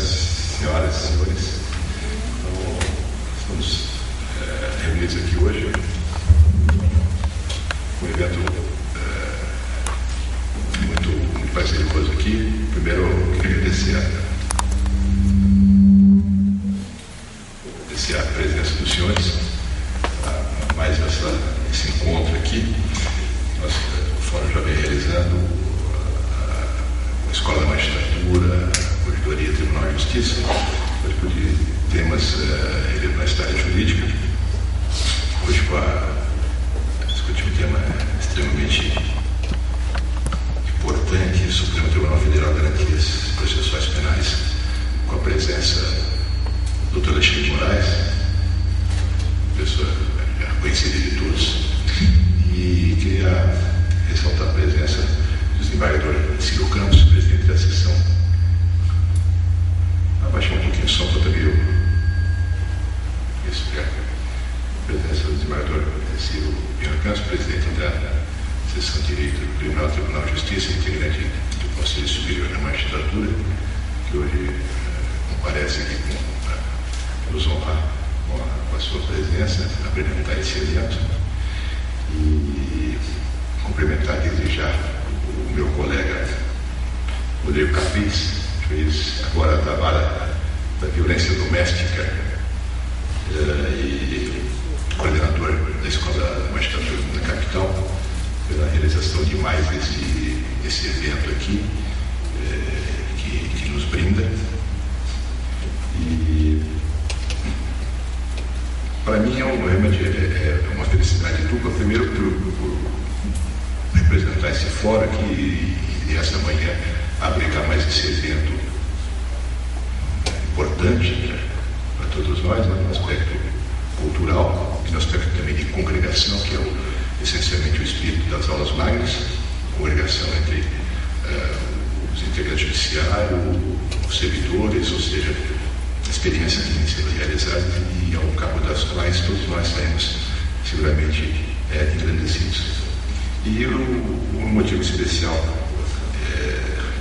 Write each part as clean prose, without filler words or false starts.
senhoras e senhores, estamos reunidos aqui hoje, um evento muito prazeroso aqui. Primeiro, eu queria agradecer a presença dos senhores, a mais esse encontro aqui. Nós, o Fórum já vem realizando a Escola da Magistratura, a Corredoria, Tribunal de Justiça, de temas relevantes da área jurídica. Hoje, discutir um tema extremamente importante, o Supremo Tribunal Federal Garantias Processuais Penais, com a presença do Dr. Alexandre de Moraes, pessoa conhecida de todos, e queria ressaltar a presença do desembargador Ciro Campos, presidente da sessão. Abaixar um pouquinho o som para também a presença do desembargador Ciro Campos, presidente da sessão de Direito do Tribunal de Justiça, integrante do Conselho Superior da Magistratura, que hoje comparece aqui para nos honrar com a sua presença, apresentar esse evento. E cumprimentar desde já o meu colega Rodrigo Capriz, juiz agora da Vara da Violência Doméstica e coordenador da Escola da Magistratura da Capital, pela realização de mais esse evento aqui, que nos brinda. E para mim é uma felicidade dupla. Primeiro, por representar esse fórum aqui e essa manhã abrigar mais esse evento importante para todos nós, né, no aspecto cultural e no aspecto também de congregação, que é essencialmente o espírito das aulas magnas, congregação entre os integrantes judiciários, os servidores, ou seja, a experiência que vem sendo realizada e ao cabo das quais todos nós saímos seguramente engrandecidos. E um motivo especial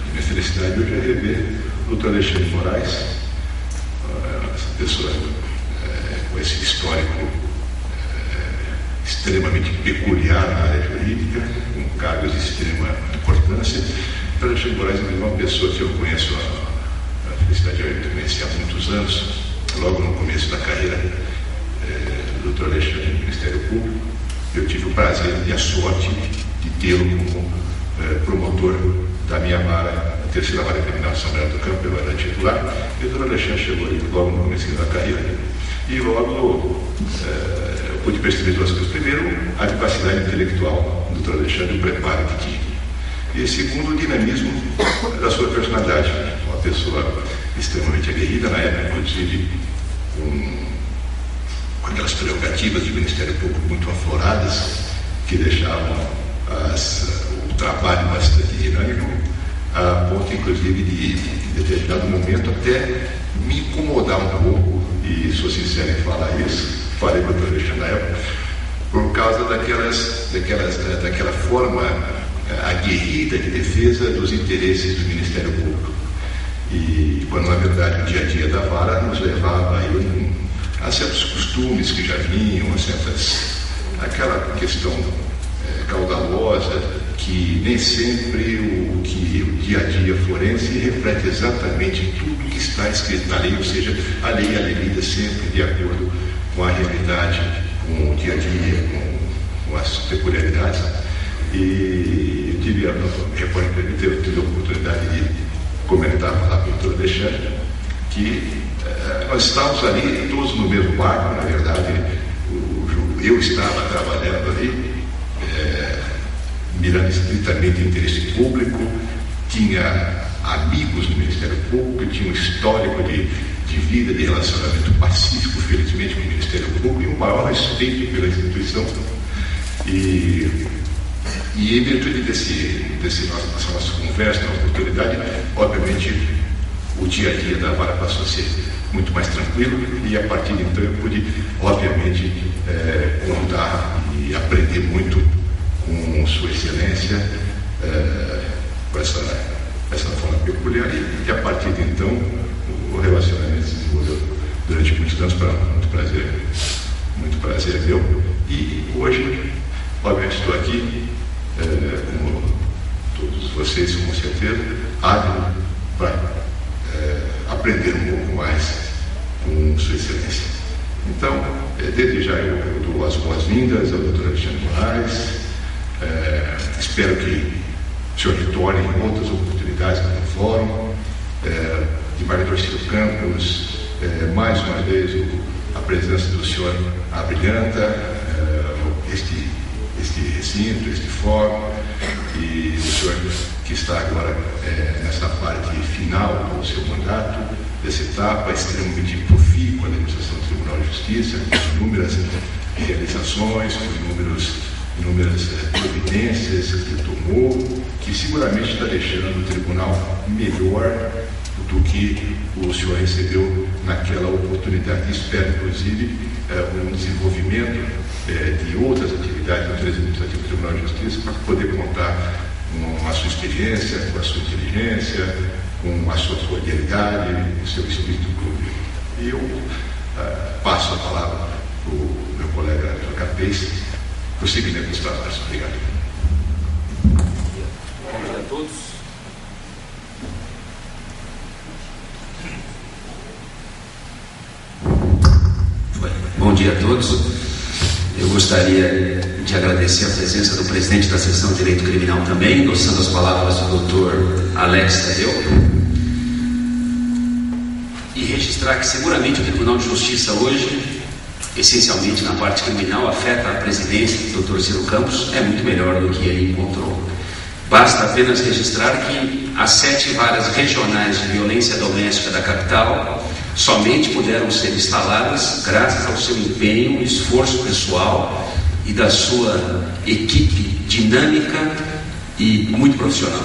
de minha felicidade hoje é rever o Dr. Alexandre de Moraes, essa pessoa com esse histórico extremamente peculiar na área jurídica, com cargos de extrema importância. O Dr. Alexandre de Moraes é uma pessoa que eu conheço, a felicidade de conhecer há muitos anos, logo no começo da carreira do Dr. Alexandre no Ministério Público. Eu tive o prazer e a sorte de tê-lo como promotor da minha vara, a terceira vara criminal de São Bernardo do Campo, eu era titular, e o Dr. Alexandre chegou ali logo no começo da carreira. E logo eu pude perceber duas coisas. Primeiro, a capacidade intelectual do Dr. Alexandre, o preparo que tinha. E segundo, o dinamismo da sua personalidade. Uma pessoa extremamente aguerrida, na época, inclusive, com aquelas prerrogativas do Ministério Público muito afloradas, que deixavam o trabalho bastante dinâmico, a ponto, inclusive, de em determinado momento até me incomodar um pouco, e sou sincero em falar isso, falei para o Dr. Alexandre na época, por causa daquela forma aguerrida de defesa dos interesses do Ministério Público. E quando, na verdade, o dia a dia da vara nos levava a certos costumes que já vinham, aquela questão caudalosa, que nem sempre o dia a dia forense reflete exatamente tudo que está escrito na lei, ou seja, a lei é lida sempre de acordo com a realidade, com o dia a dia, com as peculiaridades. E eu tive a oportunidade de comentar lá com o Dr. Alexandre que nós estávamos ali todos no mesmo barco. Na verdade, eu estava trabalhando ali mirando estritamente o interesse público, tinha amigos no Ministério Público, tinha um histórico de vida, de relacionamento pacífico, felizmente, com o Ministério Público, e um maior respeito pela instituição. E em virtude dessa nossa conversa, nossa oportunidade, obviamente, o dia a dia da vara passou a ser muito mais tranquilo, e a partir de então eu pude, obviamente, contar e aprender muito com Sua Excelência, com essa forma peculiar, e a partir de então o relacionamento se desenvolveu durante muitos anos, para muito prazer meu. E hoje, obviamente, estou aqui, como todos vocês, com certeza, ávido para aprender um pouco mais com Sua Excelência. Então, desde já eu dou as boas-vindas ao Dr. Alexandre Moraes. Espero que o senhor retorne em outras oportunidades no fórum. Desembargador Ciro Campos, mais uma vez a presença do senhor abrilhanta este recinto, este fórum, e o senhor que está agora nessa parte final do seu mandato, dessa etapa extremamente profícua da administração do Tribunal de Justiça, com inúmeras realizações, com inúmeras providências que ele tomou, que seguramente está deixando o tribunal melhor do que o senhor recebeu naquela oportunidade. Espero, inclusive, um desenvolvimento de outras atividades do Administrativo do Tribunal de Justiça, para poder contar com a sua experiência, com a sua inteligência, com a sua cordialidade, com o seu espírito público. E eu passo a palavra para o meu colega Capês, para o seguimento dos trabalhos. Obrigado. Bom dia a todos. Bom dia a todos. Eu gostaria de agradecer a presença do presidente da Seção de Direito Criminal também, endossando as palavras do Dr. Alex Tadeu, e registrar que seguramente o Tribunal de Justiça hoje, essencialmente na parte criminal, afeta a presidência do Dr. Ciro Campos, é muito melhor do que ele encontrou. Basta apenas registrar que as 7 varas regionais de violência doméstica da capital somente puderam ser instaladas graças ao seu empenho, esforço pessoal e da sua equipe dinâmica e muito profissional.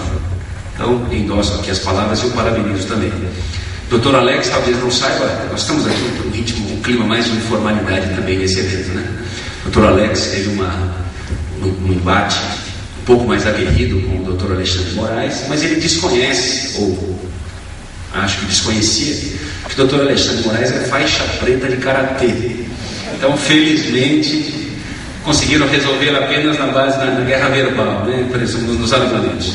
Então, endosso aqui as palavras e o parabenizo também. Doutor Alex, talvez não saiba, nós estamos aqui num ritmo, um clima mais de informalidade também nesse evento, né? Doutor Alex teve um embate um pouco mais aguerrido com o Dr. Alexandre Moraes, mas ele desconhece, ou acho que desconhecia, que o Dr. Alexandre Moraes é faixa preta de karatê. Então, felizmente, conseguiram resolver apenas na base da guerra verbal, né? Nos argumentos.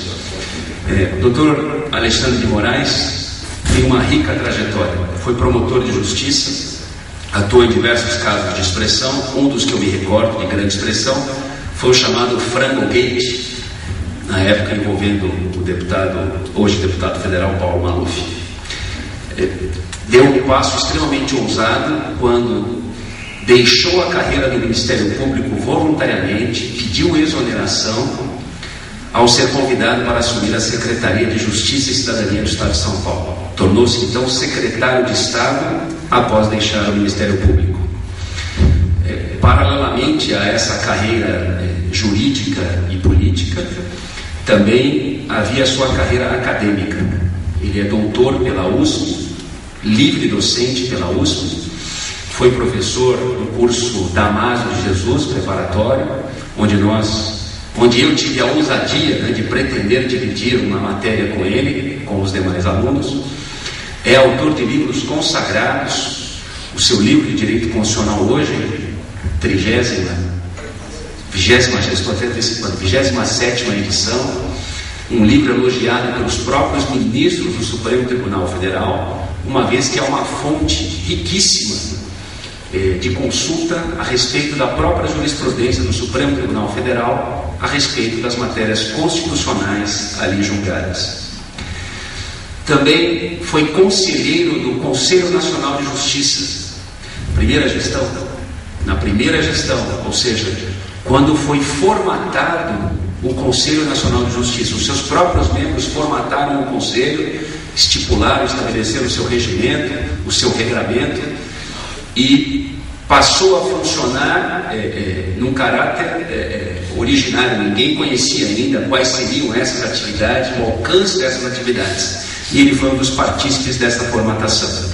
O Dr. Alexandre de Moraes tem uma rica trajetória. Foi promotor de justiça, atuou em diversos casos de expressão. Um dos que eu me recordo de grande expressão foi o chamado Frango Gate, na época envolvendo o hoje deputado federal Paulo Maluf. Deu um passo extremamente ousado quando deixou a carreira do Ministério Público voluntariamente, pediu exoneração ao ser convidado para assumir a Secretaria de Justiça e Cidadania do Estado de São Paulo. Tornou-se então secretário de Estado após deixar o Ministério Público. Paralelamente a essa carreira jurídica e política, também havia a sua carreira acadêmica. Ele é doutor pela USP, livre docente pela USP, foi professor no curso Damaso de Jesus, preparatório, onde eu tive a ousadia, né, de pretender dividir uma matéria com ele, com os demais alunos. É autor de livros consagrados. O seu livro de Direito Constitucional hoje, 27ª edição, um livro elogiado pelos próprios ministros do Supremo Tribunal Federal, uma vez que é uma fonte riquíssima de consulta a respeito da própria jurisprudência do Supremo Tribunal Federal a respeito das matérias constitucionais ali julgadas. Também foi conselheiro do Conselho Nacional de Justiça, na primeira gestão, ou seja, quando foi formatado o Conselho Nacional de Justiça, os seus próprios membros formataram o Conselho, estipularam, estabeleceram o seu regimento, o seu regramento, e passou a funcionar num caráter originário. Ninguém conhecia ainda quais seriam essas atividades, o alcance dessas atividades, e ele foi um dos partícipes dessa formatação.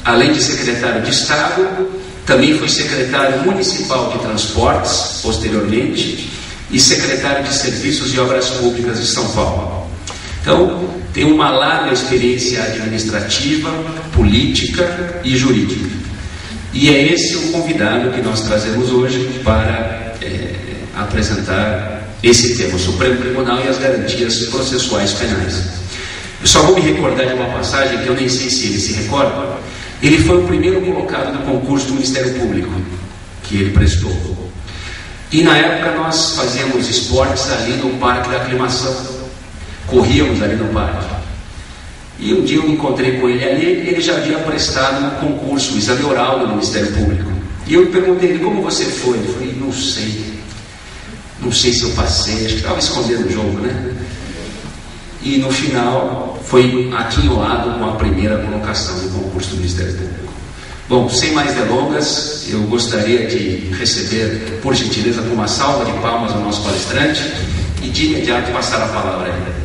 Além de secretário de Estado, também foi secretário municipal de transportes, posteriormente, e secretário de Serviços e Obras Públicas de São Paulo. Então, tem uma larga experiência administrativa, política e jurídica. E é esse o convidado que nós trazemos hoje para apresentar esse tema, o Supremo Tribunal e as garantias processuais penais. Eu só vou me recordar de uma passagem que eu nem sei se ele se recorda. Ele foi o primeiro colocado no concurso do Ministério Público que ele prestou. E na época nós fazíamos esportes ali no Parque da Aclimação, corríamos ali no parque. E um dia eu me encontrei com ele ali, ele já havia prestado um concurso, o exame oral do Ministério Público. E eu perguntei ele, como você foi? Ele falou, não sei se eu passei, acho que estava escondendo o jogo, né? E no final foi aquinhoado com a primeira colocação do concurso do Ministério Público. Bom, sem mais delongas, eu gostaria de receber, por gentileza, com uma salva de palmas o nosso palestrante e de imediato passar a palavra a ele.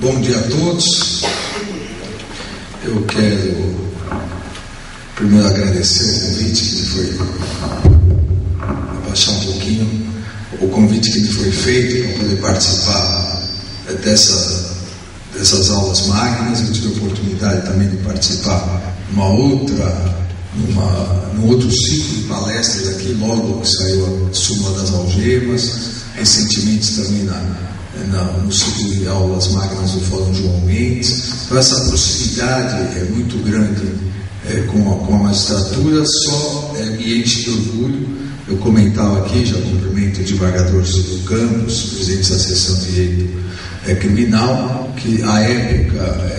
Bom dia a todos. Eu quero primeiro agradecer o convite que me foi, abaixar um pouquinho, o convite que me foi feito para poder participar dessas aulas magnas. Eu tive a oportunidade também de participar num outro ciclo de palestras aqui, logo que saiu a súmula das algemas, recentemente também no ciclo de aulas magnas do Fórum João Mendes. Então essa proximidade é muito grande com a magistratura, só me enche de orgulho. Eu comentava aqui, já cumprimento o desembargador Ciro Campos, presidente da seção de Direito Criminal, que a época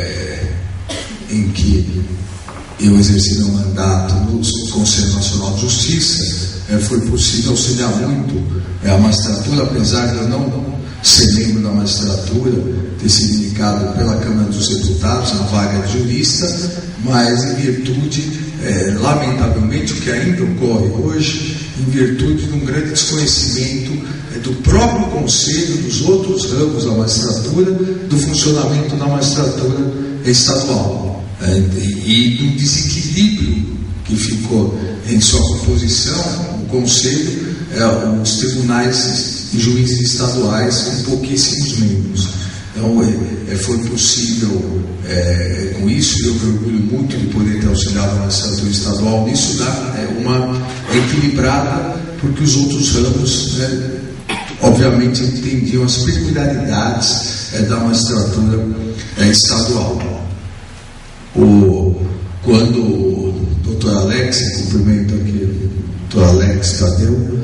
em que eu exerci meu mandato no Conselho Nacional de Justiça, foi possível auxiliar muito a magistratura, apesar de eu não ser membro da magistratura, ter sido indicado pela Câmara dos Deputados na vaga de jurista, mas em virtude, lamentavelmente, o que ainda ocorre hoje, em virtude de um grande desconhecimento do próprio Conselho, dos outros ramos da magistratura, do funcionamento da magistratura estadual, e do desequilíbrio que ficou em sua composição, o Conselho, os tribunais e juízes estaduais com pouquíssimos membros. Então, foi possível, com isso, eu me orgulho muito de poder ter auxiliado a magistratura estadual nisso, dar uma equilibrada, porque os outros ramos, obviamente, entendiam as peculiaridades da magistratura estadual. Quando o doutor Alex, cumprimento aqui o doutor Alex Tadeu,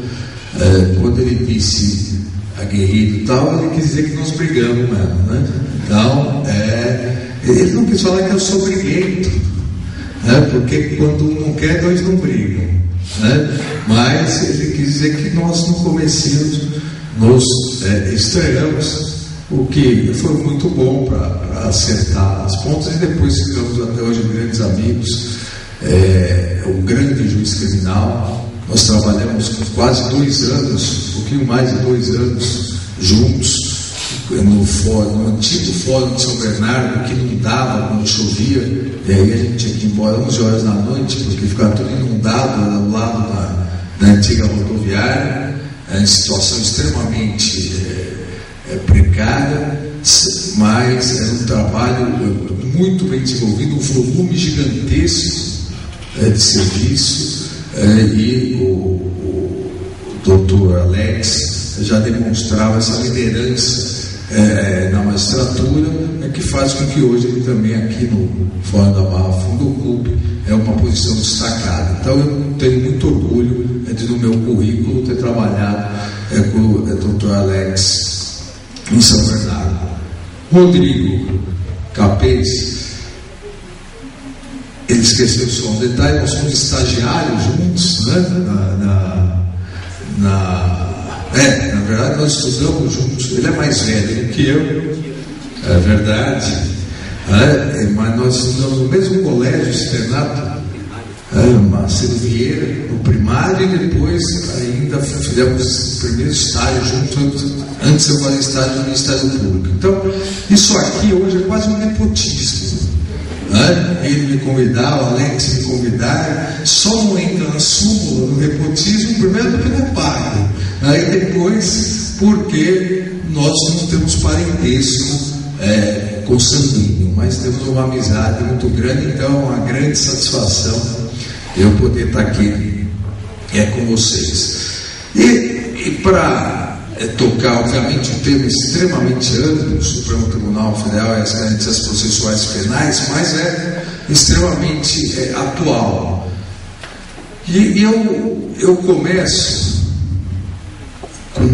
quando ele disse aguerrido e tal, ele quis dizer que nós brigamos mesmo, né? Então, ele não quis falar que eu sou briguento, porque quando um não quer, dois não brigam, né? Mas ele quis dizer que nós no comecinho nos estreamos, o que foi muito bom para acertar as pontas, e depois ficamos até hoje grandes amigos. Um grande juiz criminal. Nós trabalhamos quase 2 anos, um pouquinho mais de 2 anos juntos no antigo Fórum de São Bernardo, que inundava quando chovia, e aí a gente tinha que ir embora 11 horas da noite, porque ficava tudo inundado ao lado da antiga rodoviária, em situação extremamente precária, mas era um trabalho muito bem desenvolvido, um volume gigantesco de serviço. E o doutor Alex já demonstrava essa liderança na magistratura, que faz com que hoje ele também aqui no Fórum da Barra Fundo ocupe uma posição destacada. Então eu tenho muito orgulho no meu currículo ter trabalhado com o doutor Alex em São Bernardo. Rodrigo Capês, ele esqueceu só um detalhe, nós somos estagiários juntos, né? Na verdade nós estudamos juntos. Ele é mais velho que eu, é verdade, mas nós estudamos no mesmo colégio externato, Marcelo Vieira, no primário, e depois ainda fizemos o primeiro estágio juntos, antes eu fazia estágio no Ministério Público. Então, isso aqui hoje é quase um nepotismo. né? Ele me convidar, o Alex me convidar, só não entra na súmula, no nepotismo, primeiro porque não paga, aí depois porque nós não temos parentesco consanguíneo, mas temos uma amizade muito grande, então é uma grande satisfação eu poder estar aqui com vocês. E para tocar, obviamente, um tema extremamente amplo, o Supremo Tribunal Federal e as garantias processuais penais, mas é extremamente atual. E eu começo com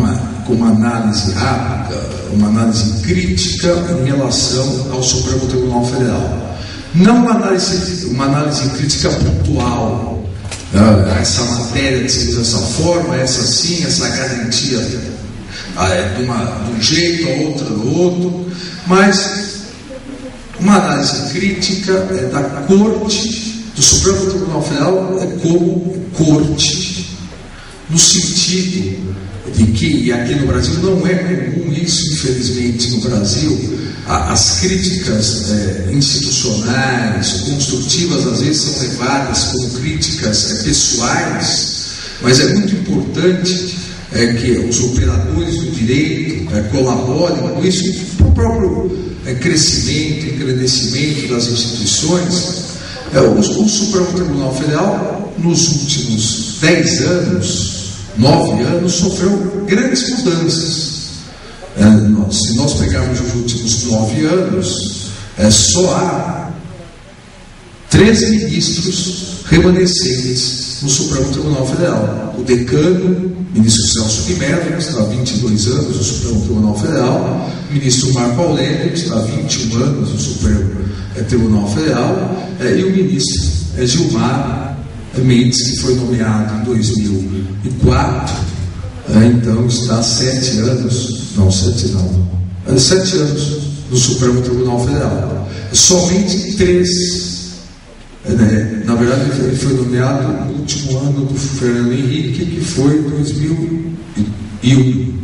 uma análise rápida, uma análise crítica em relação ao Supremo Tribunal Federal. Não uma análise crítica pontual. Essa matéria se usa dessa forma, essa sim, essa garantia de um jeito, a outra do outro, mas uma análise crítica da Corte, do Supremo Tribunal Federal como Corte, no sentido de que, e aqui no Brasil não é comum isso, infelizmente no Brasil, as críticas institucionais, construtivas, às vezes são levadas como críticas pessoais, mas é muito importante que os operadores do direito colaborem com isso, para o próprio crescimento, engrandecimento das instituições. O Supremo Tribunal Federal, nos últimos 10 anos, 9 anos, sofreu grandes mudanças. Se nós pegarmos os últimos 9 anos, só há 13 ministros remanescentes no Supremo Tribunal Federal. O decano, ministro Celso de Mello, que está há 22 anos no Supremo Tribunal Federal, o ministro Marco Aurélio, que está há 21 anos no Supremo Tribunal Federal, e o ministro Gilmar Mendes, que foi nomeado em 2004, então está há 7 anos, 7 anos no Supremo Tribunal Federal. Somente 3. Na verdade, ele foi nomeado no último ano do Fernando Henrique, que foi em 2001,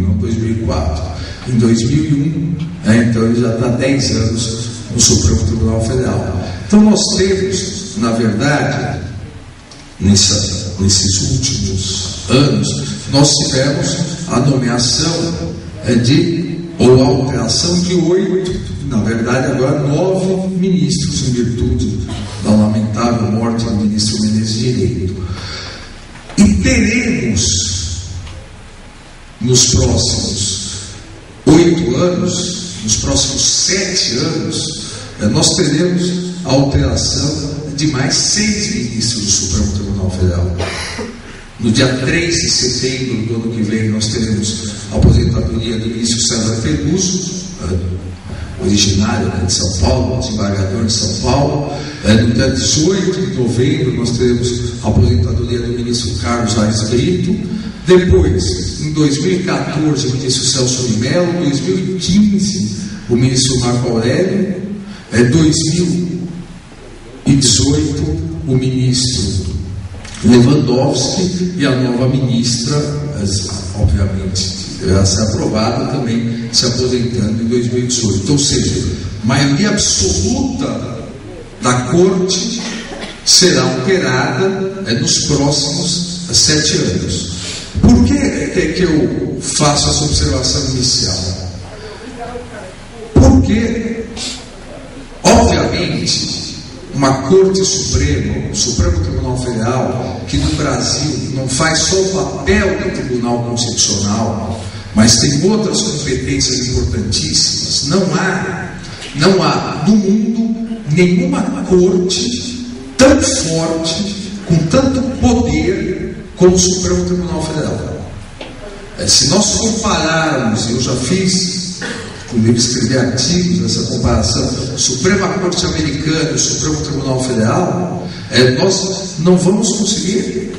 não 2004. Em 2001, então ele já está há 10 anos no Supremo Tribunal Federal. Então nós temos, na verdade, nesses últimos anos, nós tivemos a nomeação ou a alteração de 8, na verdade agora 9 ministros, em virtude da lamentável morte do ministro Menezes Direito. E teremos, nos próximos 8 anos, nos próximos 7 anos, nós teremos a alteração de mais 6 ministros do Supremo Tribunal Federal. No dia 3 de setembro do ano que vem, nós teremos a aposentadoria do ministro César Peluso, originário aqui de São Paulo, desembargador de São Paulo. No dia 18 de novembro, nós teremos a aposentadoria do ministro Carlos Aires Brito. Depois, em 2014, o ministro Celso de Mello. 2015, o ministro Marco Aurélio. 2018, o ministro Lewandowski, e a nova ministra, obviamente, deverá ser aprovada também, se aposentando em 2018. Então, ou seja, maioria absoluta da Corte será alterada nos próximos 7 anos. Por que eu faço essa observação inicial? Porque, obviamente, uma Corte Suprema, o Supremo Tribunal Federal, que no Brasil não faz só o papel do Tribunal Constitucional, mas tem outras competências importantíssimas. Não há no mundo nenhuma corte tão forte, com tanto poder, como o Supremo Tribunal Federal. Se nós compararmos, eu já fiz, inclusive escrevi artigos nessa comparação, Suprema Corte Americana e o Supremo Tribunal Federal, nós não vamos conseguir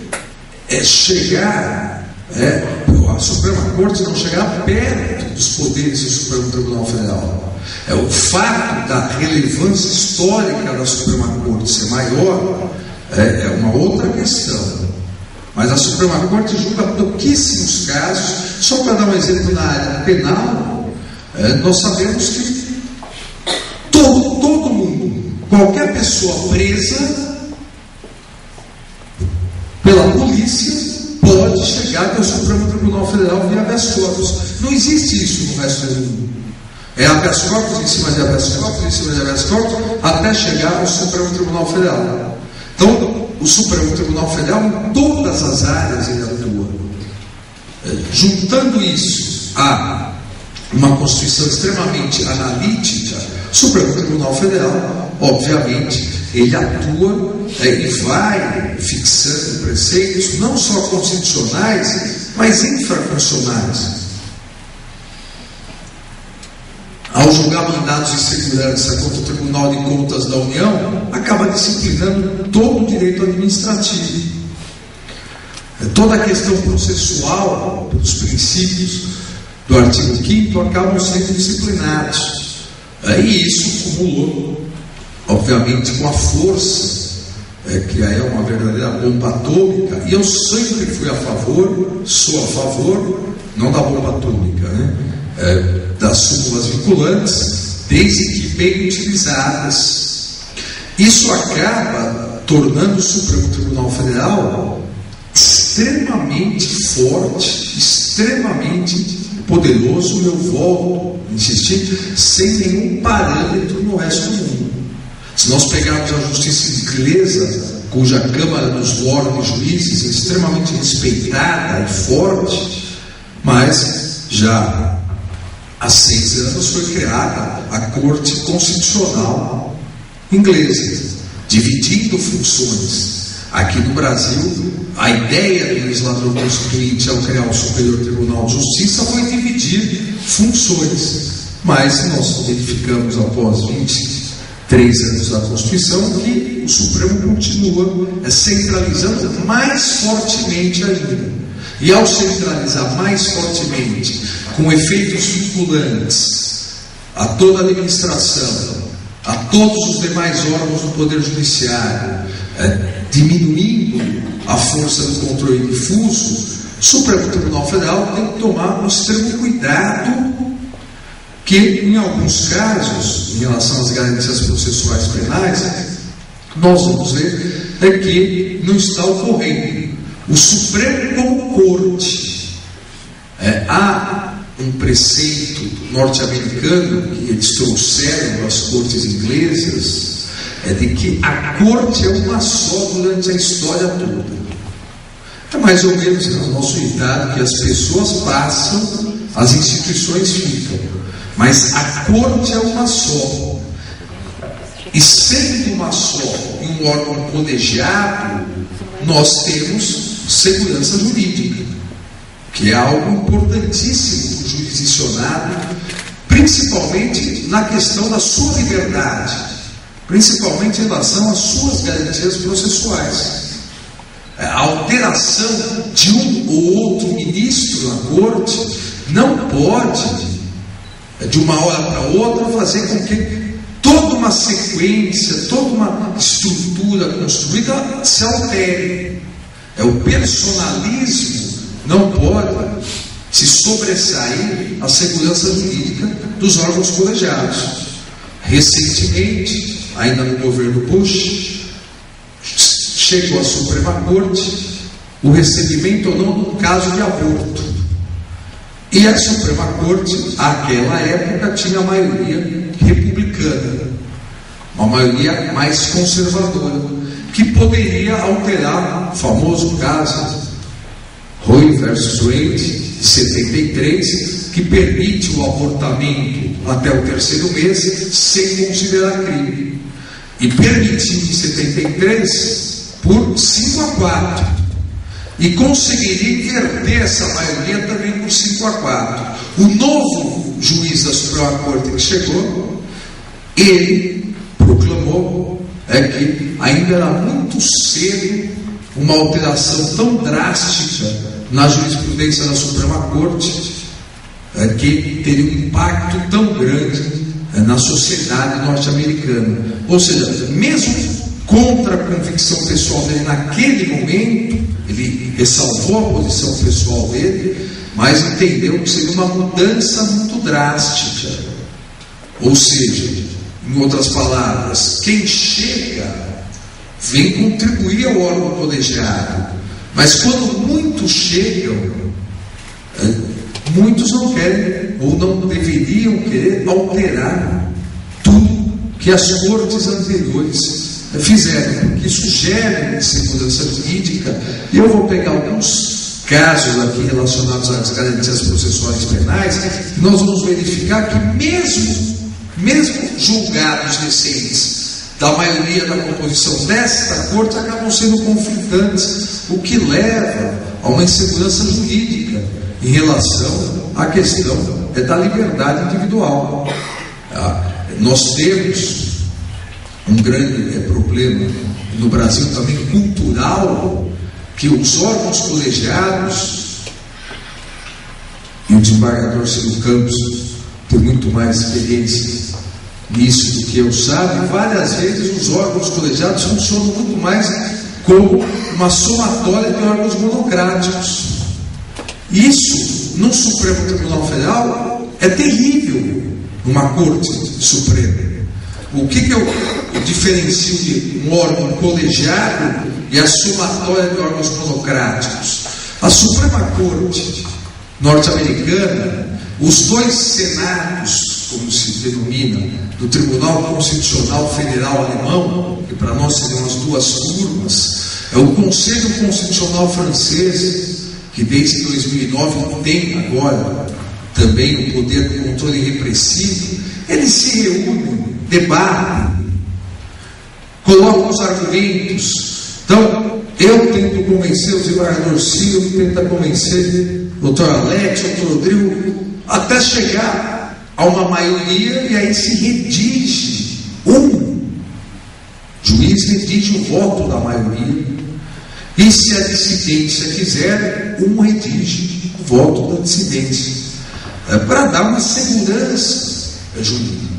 chegar, a Suprema Corte não chegar perto dos poderes do Supremo Tribunal Federal. O fato da relevância histórica da Suprema Corte ser maior é uma outra questão. Mas a Suprema Corte julga pouquíssimos casos. Só para dar um exemplo na área penal, nós sabemos que todo mundo pessoa presa pela polícia pode chegar até o Supremo Tribunal Federal via habeas corpus. Não existe isso no resto do mundo. É habeas corpus em cima de habeas corpus, em cima de habeas corpus, até chegar ao Supremo Tribunal Federal. Então, o Supremo Tribunal Federal, em todas as áreas, ele atua. Juntando isso a uma Constituição extremamente analítica, o Supremo Tribunal Federal, obviamente, ele atua e vai fixando preceitos, não só constitucionais, mas infraconstitucionais. Ao julgar mandados de segurança contra o Tribunal de Contas da União, acaba disciplinando todo o direito administrativo. Toda a questão processual, os princípios do artigo 5º acabam sendo disciplinados. E isso cumulou, obviamente, com a força, que aí é uma verdadeira bomba atômica. E eu sempre fui a favor, sou a favor, não da bomba atômica, né? Das súmulas vinculantes, desde que bem utilizadas. Isso acaba tornando o Supremo Tribunal Federal extremamente forte, extremamente poderoso. Eu volto a insistir, sem nenhum parâmetro no resto do mundo. Se nós pegarmos a justiça inglesa, cuja Câmara dos Lordes Juízes é extremamente respeitada e forte, mas já há 6 anos foi criada a Corte Constitucional Inglesa, dividindo funções. Aqui no Brasil, a ideia do legislador constituinte ao criar o Superior Tribunal de Justiça foi dividir funções, mas nós verificamos após 23 anos da Constituição que o Supremo continua centralizando mais fortemente ainda. E ao centralizar mais fortemente, com efeitos vinculantes a toda a administração, a todos os demais órgãos do Poder Judiciário, diminuindo a força do controle difuso, o Supremo Tribunal Federal tem que tomar um extremo cuidado, que em alguns casos, em relação às garantias processuais penais, nós vamos ver que não está ocorrendo. O Supremo como corte, há um preceito norte-americano que eles trouxeram das cortes inglesas, de que a corte é uma só durante a história toda. É mais ou menos no nosso ditado que as pessoas passam, as instituições ficam, mas a corte é uma só. E sendo uma só e um órgão colegiado, nós temos segurança jurídica, que é algo importantíssimo para o jurisdicionado, principalmente na questão da sua liberdade, principalmente em relação às suas garantias processuais. A alteração de um ou outro ministro na corte não pode, de uma hora para outra, fazer com que toda uma sequência, toda uma estrutura construída se altere. O personalismo não pode se sobressair à segurança jurídica dos órgãos colegiados. Recentemente, ainda no governo Bush, chegou à Suprema Corte o recebimento ou não do caso de aborto. E a Suprema Corte, àquela época, tinha a maioria republicana, uma maioria mais conservadora, que poderia alterar o famoso caso Roe versus Wade, de 73, que permite o abortamento até o 3º mês sem considerar crime. E permitiu em 73 por 5-4. E conseguiria inverter essa maioria também por 5-4. O novo juiz da Suprema Corte que chegou, ele proclamou que ainda era muito cedo uma alteração tão drástica na jurisprudência da Suprema Corte, que teria um impacto tão grande na sociedade norte-americana. Ou seja, mesmo contra a convicção pessoal dele naquele momento, ele ressalvou a posição pessoal dele, mas entendeu que seria uma mudança muito drástica. Ou seja, Em outras palavras, quem chega vem contribuir ao órgão colegiado, mas quando muitos chegam, muitos não querem ou não deveriam querer alterar tudo que as cortes anteriores fizeram, porque isso gera insegurança jurídica. E eu vou pegar alguns casos aqui relacionados às garantias processuais penais, e nós vamos verificar que mesmo julgados recentes da maioria da composição desta corte acabam sendo conflitantes, o que leva a uma insegurança jurídica em relação à questão da liberdade individual. Nós temos um grande problema no Brasil também cultural, que os órgãos colegiados, e o desembargador Ciro Campos tem muito mais experiência nisso do que eu, sabe, várias vezes os órgãos colegiados funcionam muito mais como uma somatória de órgãos monocráticos. Isso, no Supremo Tribunal Federal, é terrível numa Corte Suprema. O que eu diferencio de um órgão colegiado e a somatória de órgãos monocráticos? A Suprema Corte norte-americana, os dois senados, como se denomina, do Tribunal Constitucional Federal Alemão, que para nós seriam as duas turmas, é o Conselho Constitucional Francês, que desde 2009 tem agora também o poder do controle repressivo. Eles se reúnem, debatem, colocam os argumentos. Então, eu tento convencer o desembargador Ciro, tenta convencer o doutor Alex, o doutor Rodrigo, até chegar a uma maioria, e aí se redige um juiz, redige o voto da maioria, e se a dissidência quiser, um redige o voto da dissidência, para dar uma segurança jurídica.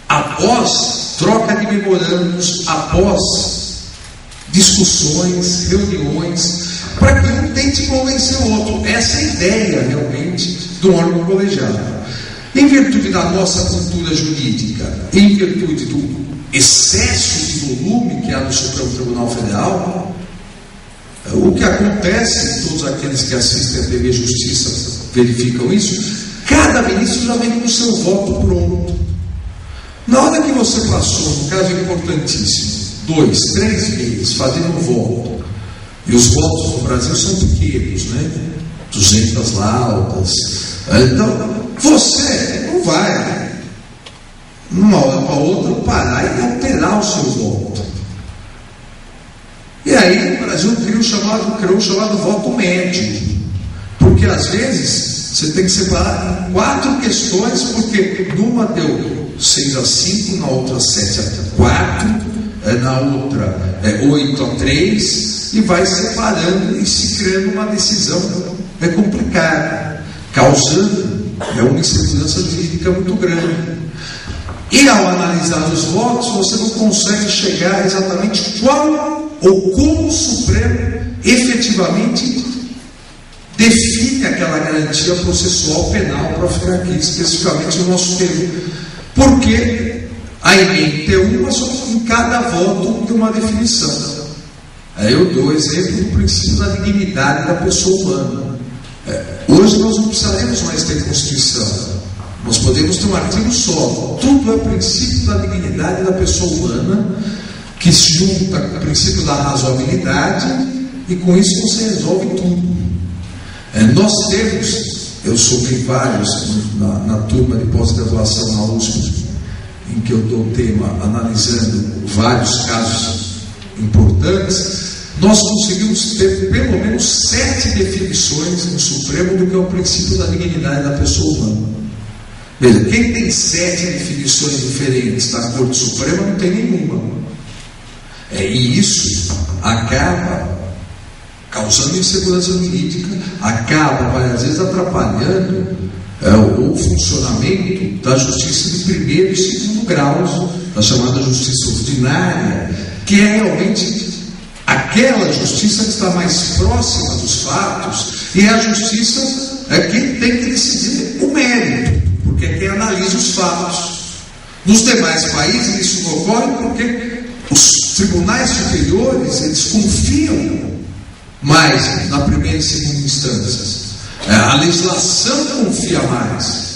Após troca de memorandos, após discussões, reuniões, para que um tente convencer o outro. Essa é a ideia realmente do órgão colegiado. Em virtude da nossa cultura jurídica, em virtude do excesso de volume que há no Supremo Tribunal Federal, o que acontece, todos aqueles que assistem a TV Justiça verificam isso, cada ministro já vem com o seu voto pronto. Na hora que você passou, no caso importantíssimo, 2, 3 meses fazendo um voto, e os votos no Brasil são pequenos, né? 200 laudas. Então, você não vai, numa hora para outra, parar e alterar o seu voto. E aí o Brasil criou o chamado voto médio, porque às vezes você tem que separar em 4 questões, porque numa deu 6-5, na outra 7-4, na outra 8-3, e vai separando e se criando uma decisão complicada, causando uma insegurança jurídica muito grande. E ao analisar os votos, você não consegue chegar exatamente qual ou como o Supremo efetivamente define aquela garantia processual penal, para ficar aqui especificamente no nosso tema. Porque a emenda é uma, só que em cada voto tem uma definição. Eu dou o exemplo do princípio da dignidade da pessoa humana. Hoje nós não precisaremos mais ter Constituição. Nós podemos ter um artigo só. Tudo é princípio da dignidade da pessoa humana, que se junta com o princípio da razoabilidade, e com isso você resolve tudo. Nós temos, eu soube vários na turma de pós-graduação na USP, em que eu dou o tema analisando vários casos importantes, nós conseguimos ter pelo menos 7 definições no Supremo do que é o princípio da dignidade da pessoa humana. Veja, quem tem 7 definições diferentes da Corte Suprema não tem nenhuma. E isso acaba causando insegurança jurídica, acaba várias vezes atrapalhando o funcionamento da justiça de primeiro e segundo graus, da chamada justiça ordinária, que é realmente aquela justiça que está mais próxima dos fatos, e é a justiça que tem que decidir o mérito, porque é quem analisa os fatos. Nos demais países isso não ocorre porque os tribunais superiores, eles confiam mais na primeira e segunda instâncias. A legislação confia mais.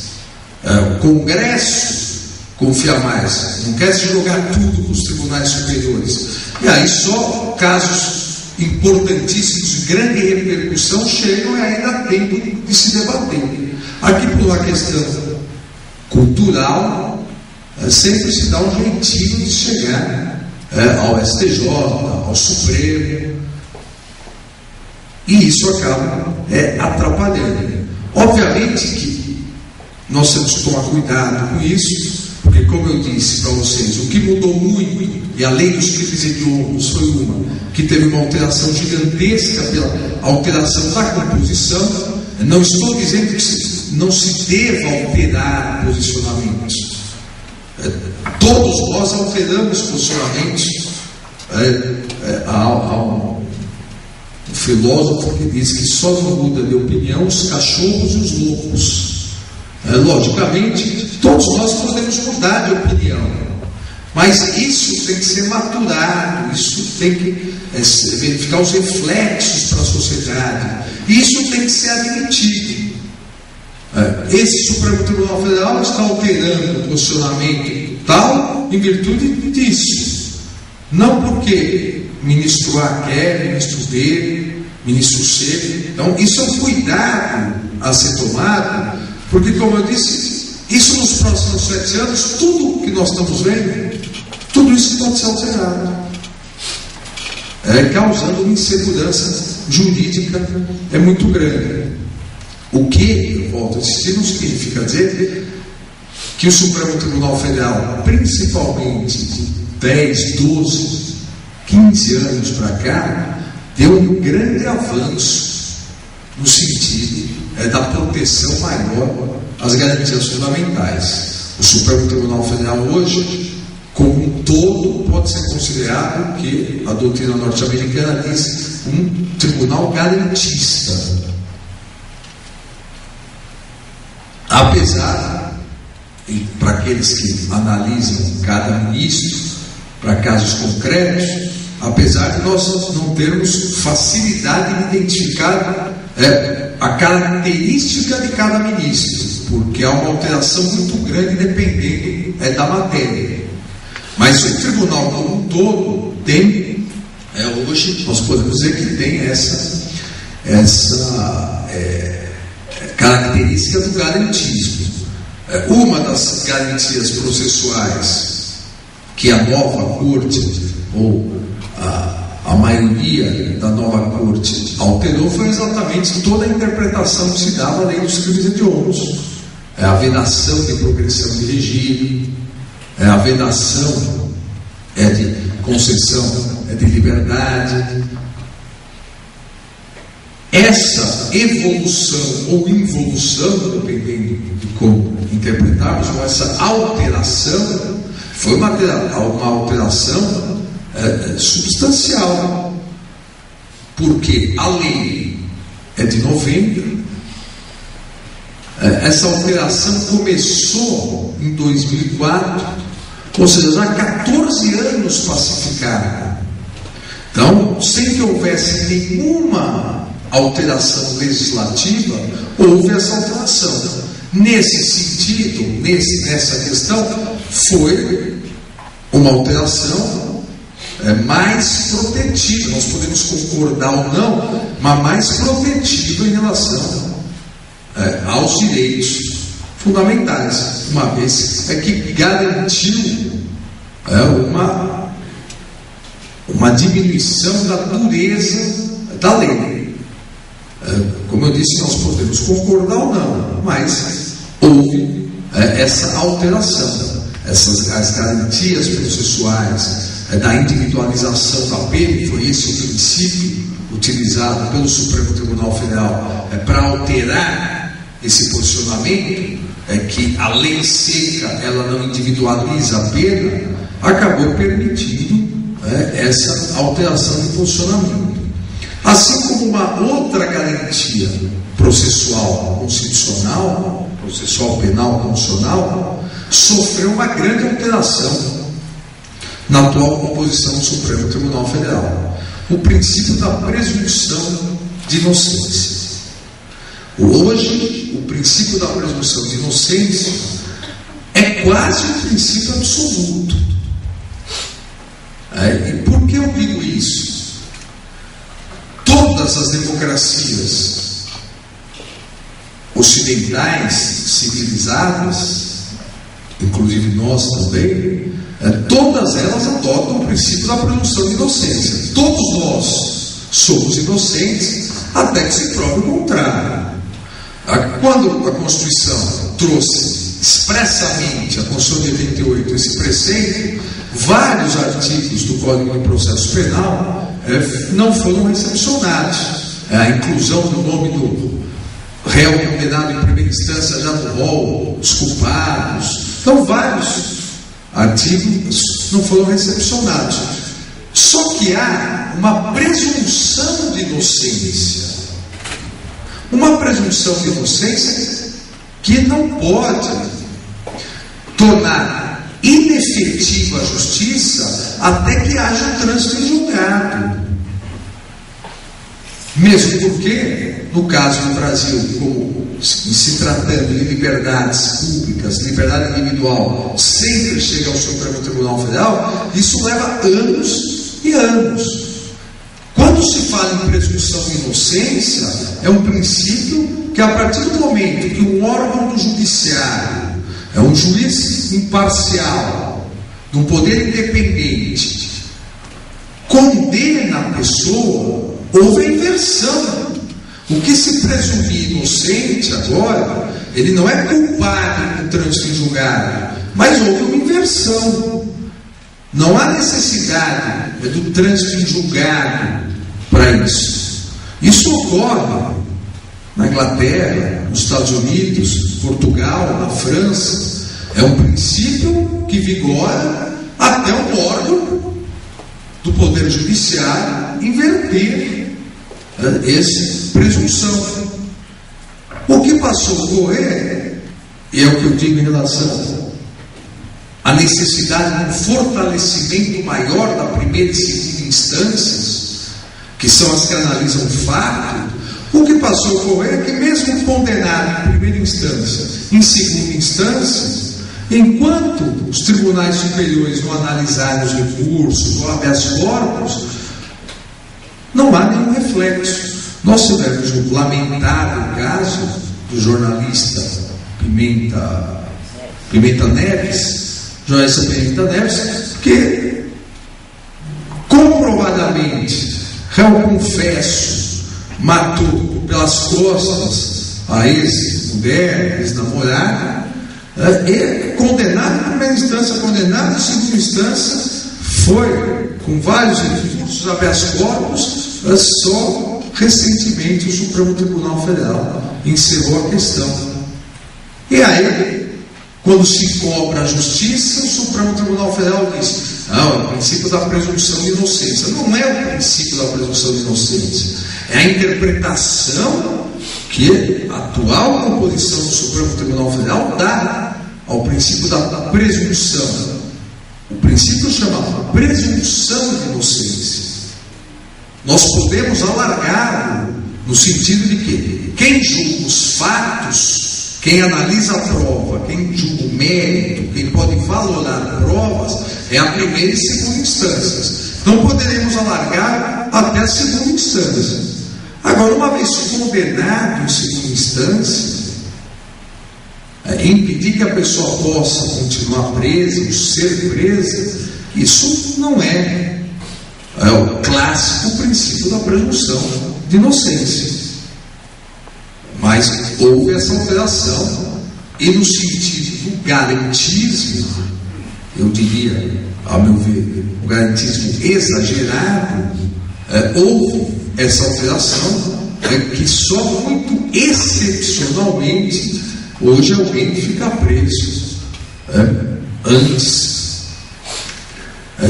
O Congresso confia mais. Não quer se jogar tudo para os tribunais superiores. E aí só casos importantíssimos de grande repercussão chegam e ainda há tempo de se debater. Aqui, por uma questão cultural, sempre se dá um jeitinho de chegar ao STJ, ao Supremo, e isso acaba atrapalhando. Obviamente que nós temos que tomar cuidado com isso, porque, como eu disse para vocês, o que mudou muito, e a lei dos crimes hediondos foi uma que teve uma alteração gigantesca pela alteração da composição. Não estou dizendo que não se deva alterar posicionamentos. Todos nós alteramos posicionamentos. Há um filósofo que diz que só não muda de opinião os cachorros e os lobos. Logicamente, todos nós podemos mudar de opinião, mas isso tem que ser maturado, isso tem que verificar os reflexos para a sociedade, isso tem que ser admitido. Esse Supremo Tribunal Federal está alterando o posicionamento tal em virtude disso, não porque ministro A quer, ministro B, ministro C. Então isso é um cuidado a ser tomado, porque, como eu disse, isso nos próximos 7 anos, tudo que nós estamos vendo, tudo isso pode ser alterado, causando uma insegurança jurídica muito grande. O que, eu volto a insistir, não significa dizer que o Supremo Tribunal Federal, principalmente de 10, 12, 15 anos para cá, deu um grande avanço no sentido da proteção maior às garantias fundamentais. O Supremo Tribunal Federal hoje, como um todo, pode ser considerado, que a doutrina norte-americana diz, um tribunal garantista. Apesar, para aqueles que analisam cada ministro, para casos concretos, apesar de nós não termos facilidade de identificar a característica de cada ministro, porque há uma alteração muito grande dependendo da matéria. Mas o tribunal como um todo tem, hoje nós podemos dizer que tem essa característica do garantismo. Uma das garantias processuais que a nova corte, ou a maioria da nova corte alterou, foi exatamente toda a interpretação que se dava à lei dos crimes hediondos. A vedação de progressão de regime, a vedação de concessão de liberdade. Essa evolução ou involução, dependendo de como interpretarmos, ou essa alteração, foi uma alteração substancial, porque a lei é de novembro. Essa alteração começou em 2004, ou seja, já há 14 anos pacificada. Então, sem que houvesse nenhuma alteração legislativa, houve essa alteração. Nesse sentido, nessa questão, foi uma alteração mais protetiva. Nós podemos concordar ou não, mas mais protetiva em relação aos direitos fundamentais, uma vez que garantiu uma diminuição da dureza da lei. Como eu disse, nós podemos concordar ou não, mas houve essa alteração. As garantias processuais da individualização da pena, foi esse o princípio utilizado pelo Supremo Tribunal Federal para alterar esse posicionamento, que a lei seca ela não individualiza a pena, acabou permitindo essa alteração de posicionamento. Assim como uma outra garantia processual constitucional, processual penal constitucional, sofreu uma grande alteração na atual composição do Supremo Tribunal Federal: o princípio da presunção de inocência. Hoje, o princípio da presunção de inocência é quase um princípio absoluto. E por que eu digo isso? Todas as democracias ocidentais, civilizadas, inclusive nós também, todas elas adotam o princípio da presunção de inocência. Todos nós somos inocentes até que se prove o contrário. Quando a Constituição trouxe expressamente, a Constituição de 88, esse preceito, vários artigos do Código de Processo Penal não foram recepcionados. A inclusão do nome do réu condenado em primeira instância já no rol dos culpados. Então, vários artigos não foram recepcionados. Só que há uma presunção de inocência. Uma presunção de inocência que não pode tornar inefetiva a justiça até que haja um trânsito em julgado. Mesmo porque, no caso do Brasil, como se tratando de liberdades públicas, liberdade individual, sempre chega ao Supremo Tribunal Federal, isso leva anos e anos. Quando se fala em presunção de inocência, é um princípio que, a partir do momento que um órgão do judiciário, é um juiz imparcial, de um poder independente, condena a pessoa, houve a inversão. O que se presumir inocente agora, ele não é culpado do trânsito em julgado, mas houve uma inversão. Não há necessidade do trânsito em julgado para isso. Isso ocorre na Inglaterra, nos Estados Unidos, Portugal, na França. É um princípio que vigora até um órgão do Poder Judiciário inverter essa presunção. O que passou a ocorrer, e é o que eu digo em relação à necessidade de um fortalecimento maior da primeira e segunda instâncias, que são as que analisam o fato, o que passou a ocorrer é que, mesmo condenado em primeira instância, em segunda instância, enquanto os tribunais superiores não analisarem os recursos ou habeas corpus, não há nenhum reflexo. Nós tivemos o lamentável caso do jornalista Pimenta Neves, jornalista Pimenta Neves, que comprovadamente, réu confesso, matou pelas costas a ex-mulher, ex-namorada, é condenado em primeira instância, condenado em segunda instância, foi com vários recursos, habeas corpus, só recentemente o Supremo Tribunal Federal encerrou a questão. E aí, quando se cobra a justiça, o Supremo Tribunal Federal diz: o princípio da presunção de inocência. Não é o princípio da presunção de inocência, é a interpretação que a atual composição do Supremo Tribunal Federal dá ao princípio da presunção. O princípio chama presunção de inocência. Nós podemos alargá-lo no sentido de que quem julga os fatos, quem analisa a prova, quem julga o mérito, quem pode valorar provas, é a primeira e segunda instâncias. Então poderemos alargar até a segunda instância. Agora, uma vez condenado em segunda instância, impedir que a pessoa possa continuar presa, ser presa, isso não é o clássico princípio da presunção de inocência. Mas houve essa alteração, e no sentido do garantismo, eu diria, ao meu ver, o garantismo exagerado, houve essa alteração, que só muito excepcionalmente hoje alguém fica preso antes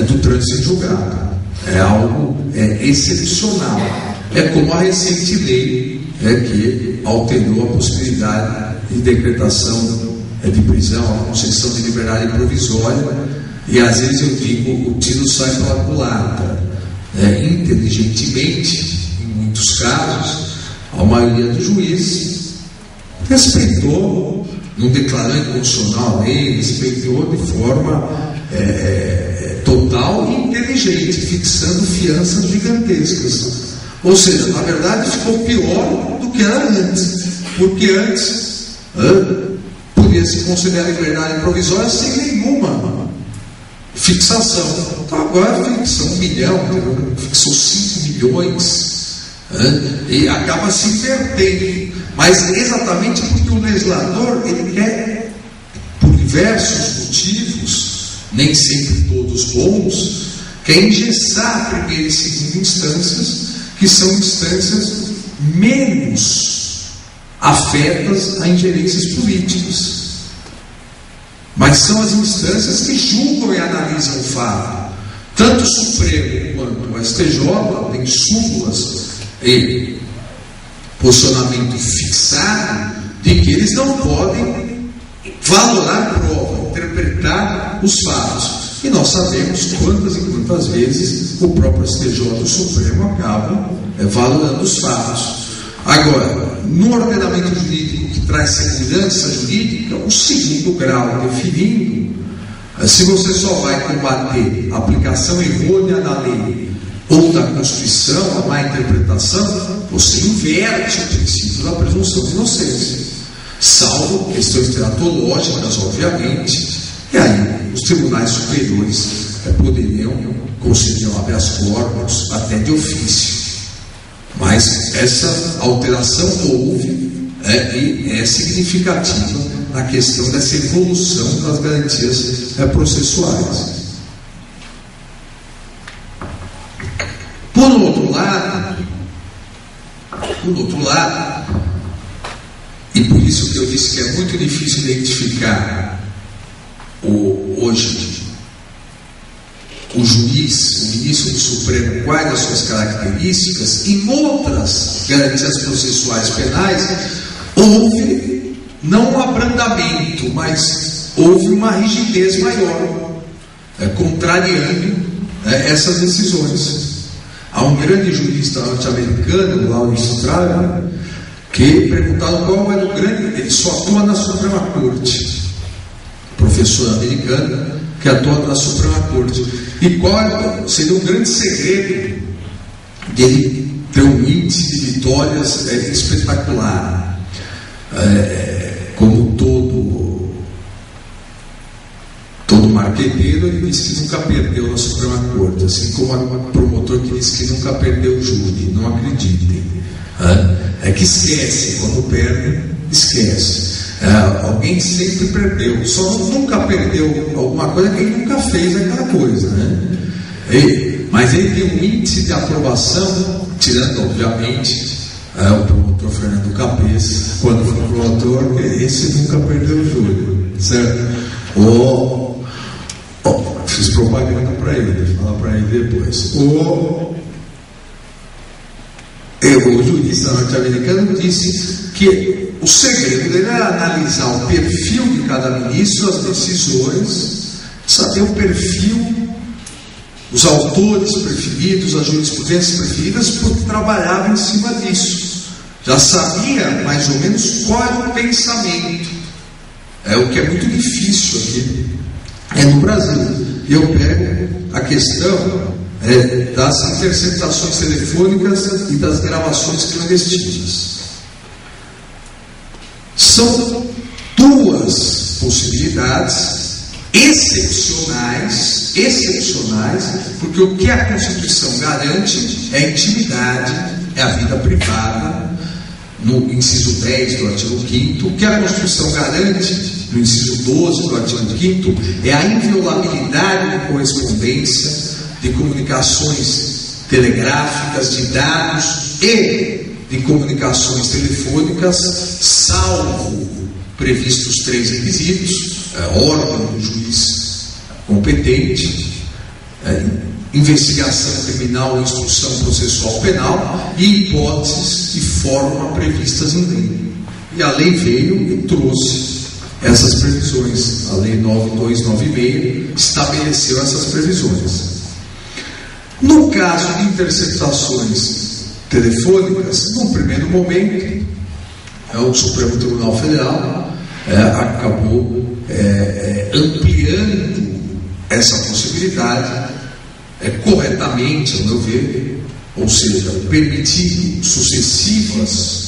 do trânsito em julgado. É algo excepcional. É como a recente lei que alterou a possibilidade de decretação de prisão, a concessão de liberdade provisória, e às vezes eu digo, o tiro sai pela culatra. Inteligentemente, em muitos casos, a maioria dos juízes respeitou, não declarou inconstitucional a lei, respeitou de forma total e inteligente, fixando fianças gigantescas. Ou seja, na verdade ficou pior do que era antes, porque antes podia se considerar liberdade provisória sem nenhuma fixação. Então agora fixa 1 milhão, fixou 5 milhões, e acaba se invertendo. Mas exatamente porque o legislador, ele quer, por diversos motivos, nem sempre todos bons, quer engessar a primeira e segunda instâncias, que são instâncias menos afetas a ingerências políticas. Mas são as instâncias que julgam e analisam o fato. Tanto o Supremo quanto o STJ têm súmulas e posicionamento fixado de que eles não podem valorar a prova, interpretar os fatos. E nós sabemos quantas e quantas vezes o próprio STJ do Supremo acaba valorando os fatos. Agora, no ordenamento jurídico que traz segurança jurídica, o segundo grau definindo, se você só vai combater a aplicação errônea da lei ou da Constituição, a má interpretação, você inverte o princípio da presunção de inocência, salvo questões teratológicas, obviamente, e aí os tribunais superiores poderiam conceder um habeas corpus até de ofício. Mas essa alteração houve e é significativa na questão dessa evolução das garantias processuais. Por outro lado, e por isso que eu disse que é muito difícil identificar hoje o juiz, o ministro do Supremo, quais as suas características, em outras garantias processuais penais, houve não um abrandamento, mas houve uma rigidez maior, contrariando essas decisões. Há um grande jurista norte-americano, Lawrence Strauss, que perguntaram qual era o grande, ele só atua na Suprema Corte, professor americano que atua na Suprema Corte, e qual seria um grande segredo dele ter um índice de vitórias espetacular, como todo marqueteiro. Ele disse que nunca perdeu na Suprema Corte, assim como o promotor que disse que nunca perdeu o júri. Não acreditem, é que esquece, quando perde, esquece. Alguém sempre perdeu, só nunca perdeu alguma coisa que ele nunca fez aquela coisa, mas ele tem um índice de aprovação, tirando obviamente o promotor Fernando Cabeça, quando foi promotor, esse nunca perdeu o júri, certo? Fiz propaganda para ele, deixa eu falar para ele depois. O jurista norte-americano disse que o segredo dele era analisar o perfil de cada ministro, as decisões, saber o perfil, os autores preferidos, as jurisprudências preferidas, porque trabalhava em cima disso. Já sabia mais ou menos qual era o pensamento. O que é muito difícil aqui no Brasil. E eu pego a questão das interceptações telefônicas e das gravações clandestinas. São duas possibilidades excepcionais, porque o que a Constituição garante é a intimidade, é a vida privada, no inciso 10 do artigo 5º. O que a Constituição garante, no inciso 12 do artigo 5º, é a inviolabilidade de correspondência, de comunicações telegráficas, de dados e de comunicações telefônicas, salvo previstos 3 requisitos: órgão do juiz competente, investigação criminal e instrução processual penal, e hipóteses e forma previstas em lei. E a lei veio e trouxe essas previsões. A Lei 9296 estabeleceu essas previsões. No caso de interceptações telefônicas, no primeiro momento, o Supremo Tribunal Federal acabou ampliando essa possibilidade corretamente, ao meu ver, ou seja, permitindo sucessivas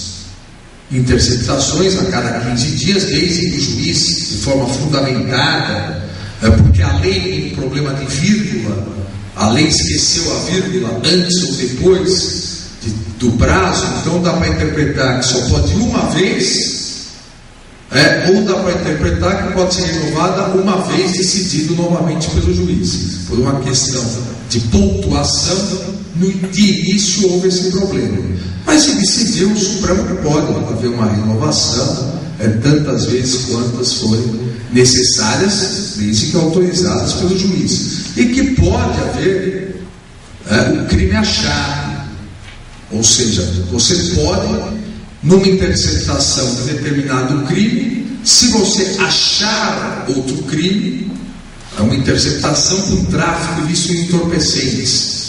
interceptações a cada 15 dias, desde que o juiz, de forma fundamentada, porque a lei tem um problema de vírgula, a lei esqueceu a vírgula antes ou depois do prazo, então dá para interpretar que só pode uma vez, ou dá para interpretar que pode ser renovada uma vez decidido novamente pelo juiz. Por uma questão de pontuação, de início houve esse problema. Mas se decidiu, o Supremo pode haver uma renovação tantas vezes quantas forem necessárias, desde que autorizadas pelo juiz. E que pode haver o crime achado. Ou seja, você pode, numa interceptação de determinado crime, se você achar outro crime, é uma interceptação com tráfico ilícito de entorpecentes,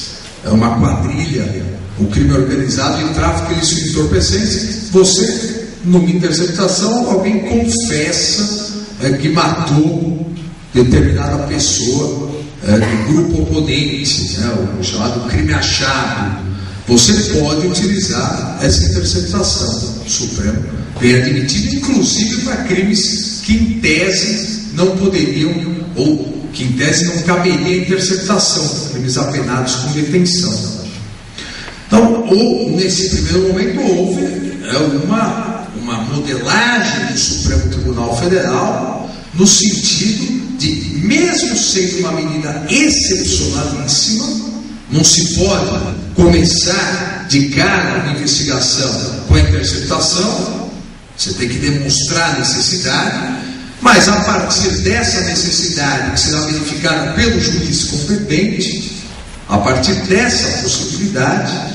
é uma quadrilha, um crime organizado e tráfico ilícito de entorpecentes, você, numa interceptação, alguém confessa que matou determinada pessoa do grupo oponente, o chamado crime achado. Você pode utilizar essa interceptação. O Supremo tem admitido, inclusive para crimes que em tese não poderiam, ou que em tese não caberia interceptação, crimes apenados com detenção. Então, nesse primeiro momento, houve uma modelagem do Supremo Tribunal Federal no sentido de, mesmo sendo uma medida excepcionalíssima, não se pode começar de cara uma investigação com a interceptação, você tem que demonstrar a necessidade, mas a partir dessa necessidade que será verificada pelo juiz competente, a partir dessa possibilidade,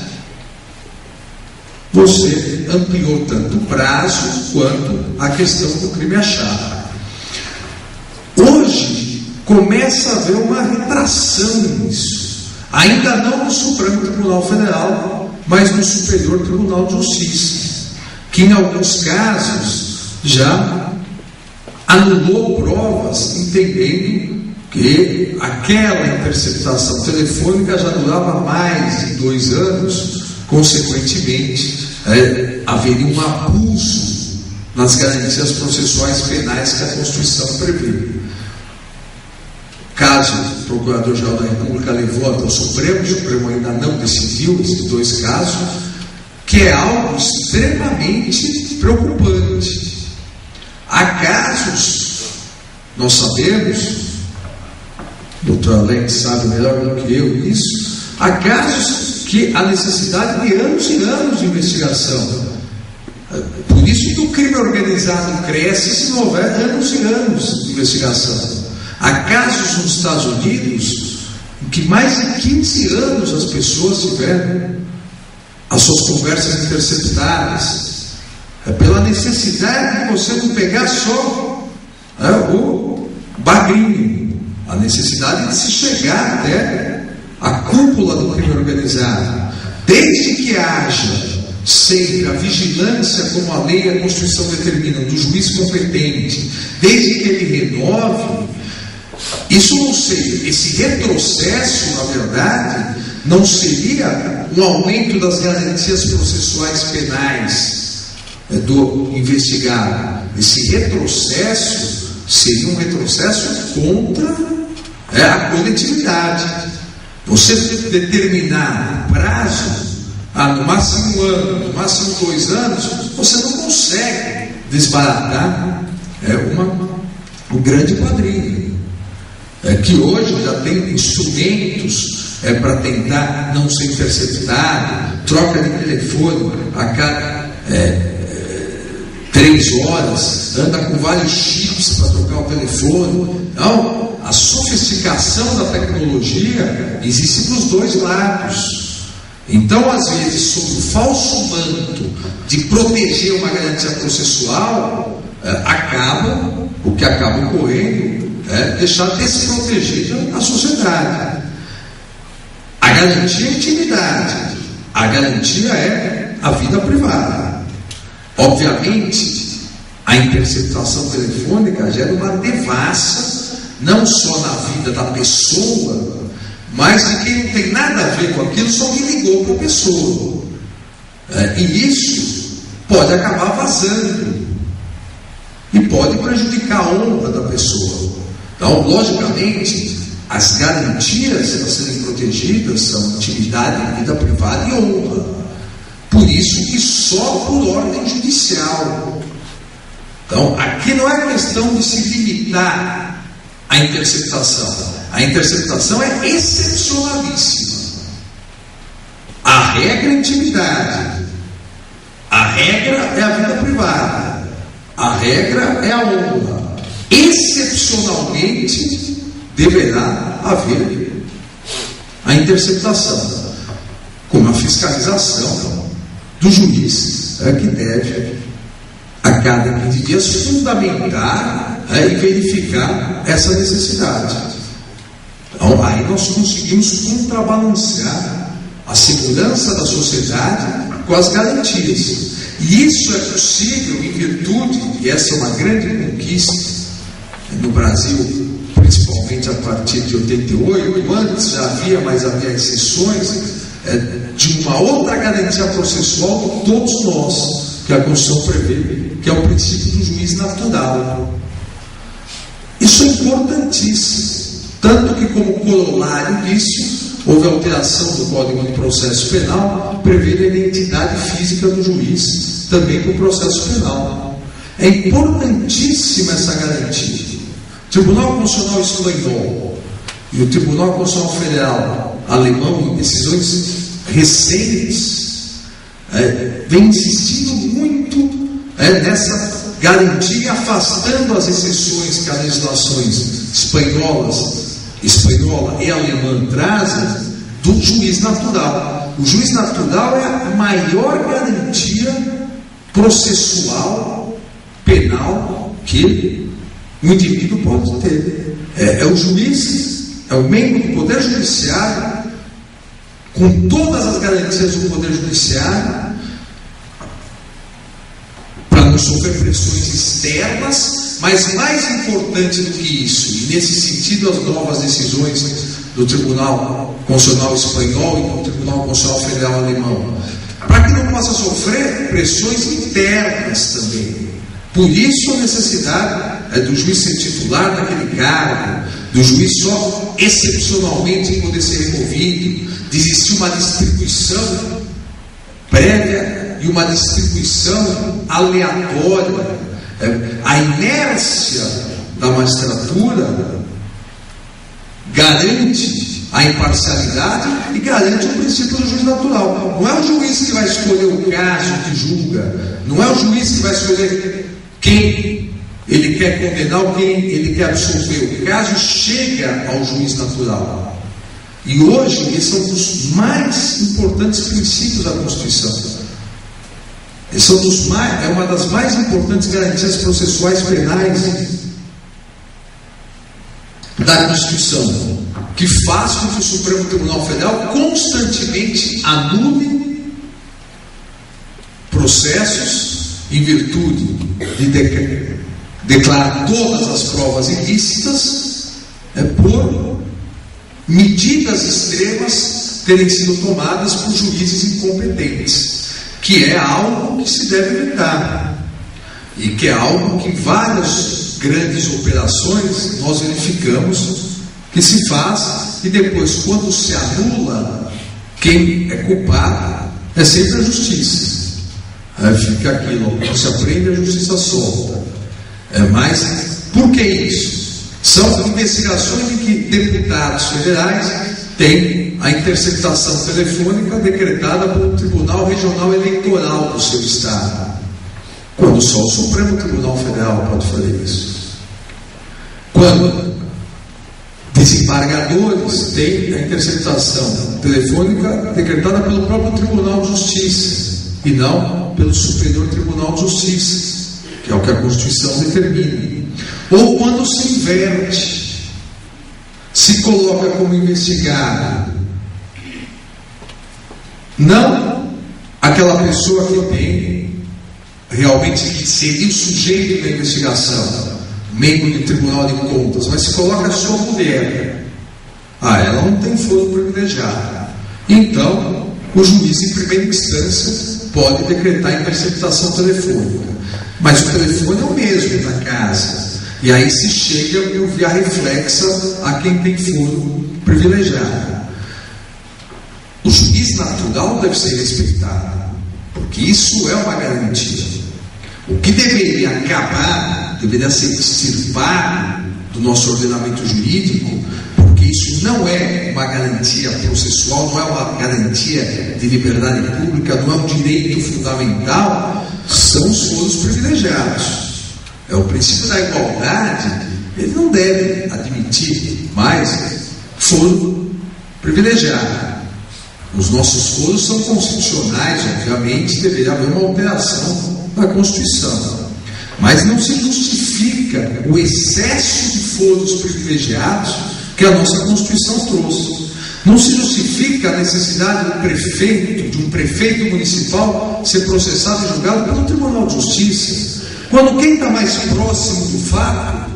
você ampliou tanto o prazo quanto a questão do crime achado. Hoje começa a haver uma retração nisso. Ainda não no Supremo Tribunal Federal, mas no Superior Tribunal de Justiça, que em alguns casos já anulou provas, entendendo que aquela interceptação telefônica já durava mais de 2 anos, consequentemente, haveria um abuso nas garantias processuais penais que a Constituição prevê. Caso o Procurador-Geral da República levou até o Supremo ainda não decidiu esses 2 casos, que é algo extremamente preocupante. Há casos, nós sabemos, o doutor Alex sabe melhor do que eu isso, há casos que há necessidade de anos e anos de investigação. Por isso que o crime organizado cresce se não houver anos e anos de investigação. Há casos nos Estados Unidos em que mais de 15 anos as pessoas tiveram as suas conversas interceptadas, pela necessidade de você não pegar só o bagrinho, a necessidade de se chegar até a cúpula do crime organizado, desde que haja sempre a vigilância, como a lei e a Constituição determinam, do juiz competente, desde que ele renove. Isso não seria, esse retrocesso, na verdade, não seria um aumento das garantias processuais penais do investigado. Esse retrocesso seria um retrocesso contra a coletividade. Você determinar o prazo, no máximo 1 ano, no máximo 2 anos, você não consegue desbaratar um grande quadrilho. Que hoje já tem instrumentos para tentar não ser interceptado, troca de telefone a cada 3 horas, anda com vários chips para trocar o telefone. Então, a sofisticação da tecnologia existe para os 2 lados. Então, às vezes, sob o falso manto de proteger uma garantia processual, o que acaba ocorrendo é deixar desprotegida a sociedade. A garantia é intimidade, a garantia é a vida privada. Obviamente, a interceptação telefônica gera uma devassa, não só na vida da pessoa, mas de quem não tem nada a ver com aquilo, só que ligou para a pessoa. E isso pode acabar vazando e pode prejudicar a honra da pessoa. Então, logicamente, as garantias a serem protegidas são intimidade, vida privada e honra. Por isso que só por ordem judicial. Então, aqui não é questão de se limitar à interceptação. A interceptação é excepcionalíssima. A regra é a intimidade. A regra é a vida privada. A regra é a honra. Excepcionalmente deverá haver a interceptação, como a fiscalização do juiz que deve, a cada 15 dias, fundamentar e verificar essa necessidade. Então, aí nós conseguimos contrabalancear a segurança da sociedade com as garantias. E isso é possível em virtude, e essa é uma grande conquista no Brasil, principalmente a partir de 88, antes já havia, mas havia exceções, de uma outra garantia processual de todos nós, que a Constituição prevê, que é o princípio do juiz natural. Isso é importantíssimo, tanto que, como corolário disso, houve alteração do Código de Processo Penal, prevendo a identidade física do juiz, também para o processo penal. É importantíssima essa garantia. O Tribunal Constitucional Espanhol e o Tribunal Constitucional Federal alemão, em decisões recentes, vem insistindo muito nessa garantia, afastando as exceções que as legislações espanhola e alemã trazem do juiz natural. O juiz natural é a maior garantia processual penal que o indivíduo pode ter. É o juiz, é o membro do Poder Judiciário, com todas as garantias do Poder Judiciário, para não sofrer pressões externas, mas mais importante do que isso, e nesse sentido as novas decisões do Tribunal Constitucional Espanhol e do Tribunal Constitucional Federal Alemão, para que não possa sofrer pressões internas também. Por isso a necessidade do juiz ser titular daquele cargo, do juiz só excepcionalmente poder ser removido, de existir uma distribuição prévia e uma distribuição aleatória. A inércia da magistratura garante a imparcialidade e garante o princípio do juiz natural. Não é o juiz que vai escolher o caso que julga, não é o juiz que vai escolher quem ele quer condenar ou quem ele quer absolver. O caso chega ao juiz natural. E hoje esse é um dos mais importantes princípios da Constituição. Esse é uma das mais importantes garantias processuais penais da Constituição, que faz com que o Supremo Tribunal Federal constantemente anule processos em virtude de declarar todas as provas ilícitas por medidas extremas terem sido tomadas por juízes incompetentes, que é algo que se deve evitar e que é algo que em várias grandes operações nós verificamos que se faz, e depois, quando se anula quem é culpado, é sempre a justiça. Fica aquilo, não se aprende, a justiça solta. Mas por que isso? São investigações em que deputados federais têm a interceptação telefônica decretada pelo Tribunal Regional Eleitoral do seu estado, quando só o Supremo Tribunal Federal pode fazer isso. Quando desembargadores têm a interceptação telefônica decretada pelo próprio Tribunal de Justiça e não pelo Superior Tribunal de Justiça, que que é o que a Constituição determina. Ou quando se inverte, se coloca como investigado não aquela pessoa que tem realmente, que seria o sujeito da investigação, membro do Tribunal de Contas, mas se coloca a sua mulher. Ela não tem foro privilegiado. Então, o juiz, em primeira instância, pode decretar interceptação telefônica. Mas o telefone é o mesmo na casa. E aí se chega por via reflexa a quem tem foro privilegiado. O juiz natural deve ser respeitado, porque isso é uma garantia. O que deveria acabar, deveria ser extirpado do nosso ordenamento jurídico, porque isso não é uma garantia processual, não é uma garantia de liberdade pública, não é um direito fundamental, são os foros privilegiados. É o princípio da igualdade, ele não deve admitir mais foro privilegiado. Os nossos foros são constitucionais, obviamente, deveria haver uma alteração da Constituição. Mas não se justifica o excesso de foros privilegiados que a nossa Constituição trouxe. Não se justifica a necessidade de um prefeito municipal ser processado e julgado pelo Tribunal de Justiça, quando quem está mais próximo do fato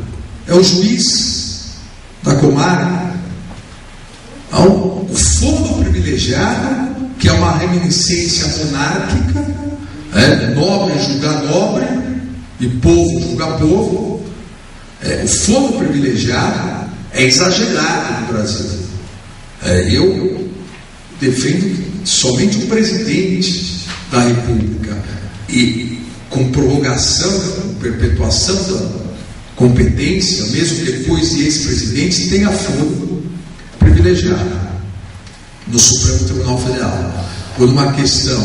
é o juiz da comarca. Então, o foro privilegiado, que é uma reminiscência monárquica, nobre julgar nobre e povo julgar povo, o foro privilegiado é exagerado no Brasil. Eu defendo somente o presidente da República, e com prorrogação, com perpetuação da competência, mesmo depois de ex-presidente, tenha foro privilegiado no Supremo Tribunal Federal, por uma questão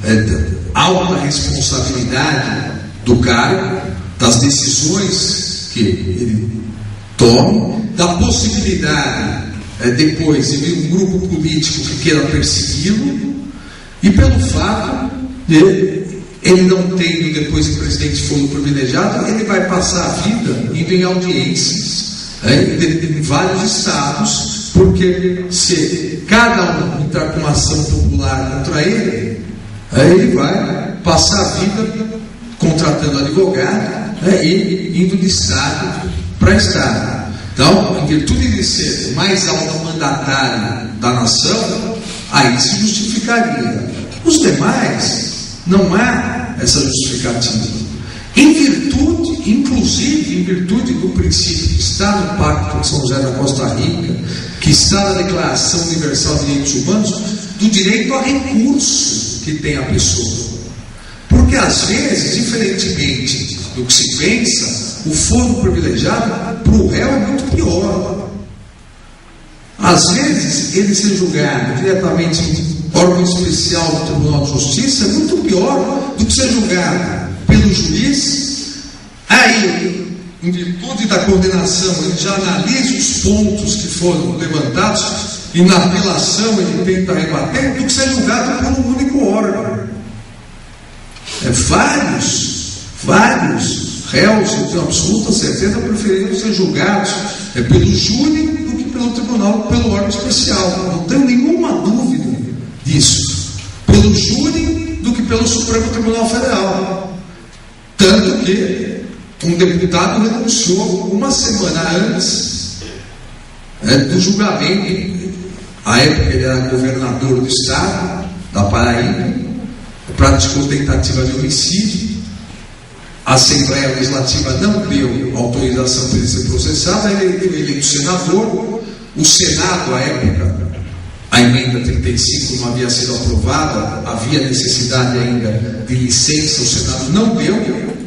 de alta responsabilidade do cargo, das decisões que ele tome, da possibilidade depois de vir um grupo político que queira persegui-lo, e pelo fato de ele não tendo depois de presidente foro privilegiado, ele vai passar a vida indo em audiências em vários estados, porque se cada um entrar com uma ação popular contra ele, ele vai passar a vida contratando advogado e indo de estado para estado. Então, em virtude de ser o mais alto mandatário da nação, aí se justificaria. Os demais, não há essa justificativa. Inclusive em virtude do princípio que está no Pacto de São José da Costa Rica, que está na Declaração Universal de Direitos Humanos, do direito a recurso que tem a pessoa. Porque às vezes, diferentemente do que se pensa, o foro privilegiado para o réu é muito pior. Às vezes, ele ser julgado diretamente em órgão especial do Tribunal de Justiça é muito pior do que ser julgado pelo juiz. Aí, em virtude da condenação, ele já analisa os pontos que foram levantados e na apelação ele tenta rebater, do que ser julgado por um único órgão. Vários réus, eu tenho absoluta certeza, preferiram ser julgados pelo júri do que pelo tribunal, pelo órgão especial. Não tenho nenhuma dúvida disso. Pelo júri do que pelo Supremo Tribunal Federal. Tanto que um deputado renunciou uma semana antes do julgamento. À época ele era governador do estado da Paraíba, praticou tentativa de homicídio. A Assembleia Legislativa não deu autorização para ele ser processado. Ele foi eleito senador. O Senado, à época, a emenda 35 não havia sido aprovada, havia necessidade ainda de licença, o Senado não deu.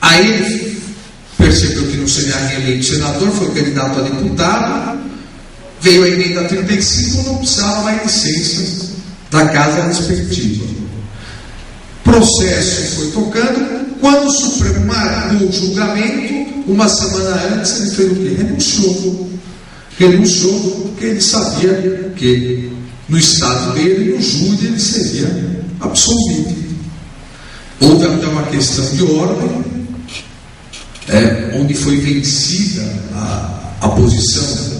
Aí ele percebeu que não seria reeleito senador, foi candidato a deputado, veio a emenda 35, não precisava mais licença da casa respectiva. Processo foi tocando. Quando o Supremo marcou o julgamento, uma semana antes, ele fez o quê? Renunciou porque ele sabia que no estado dele, no júri, ele seria absolvido. Houve até uma questão de ordem, onde foi vencida a posição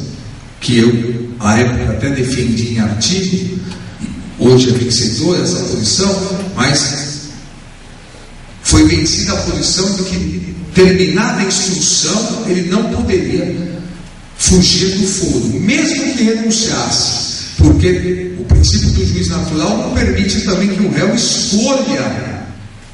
que eu, à época, até defendi em artigo. Hoje é vencedora essa posição, mas foi vencida a posição de que, terminada a instrução, ele não poderia fugir do foro, mesmo que renunciasse, porque o princípio do juiz natural não permite também que o réu escolha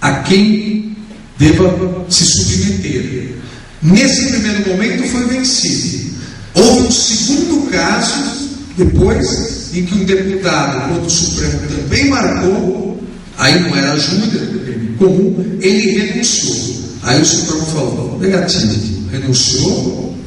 a quem deva se submeter. Nesse primeiro momento foi vencido. Houve um segundo caso, depois, em que um deputado, quando o Supremo também marcou, aí não era júri comum, ele renunciou. Aí o Supremo falou: negativo, renunciou,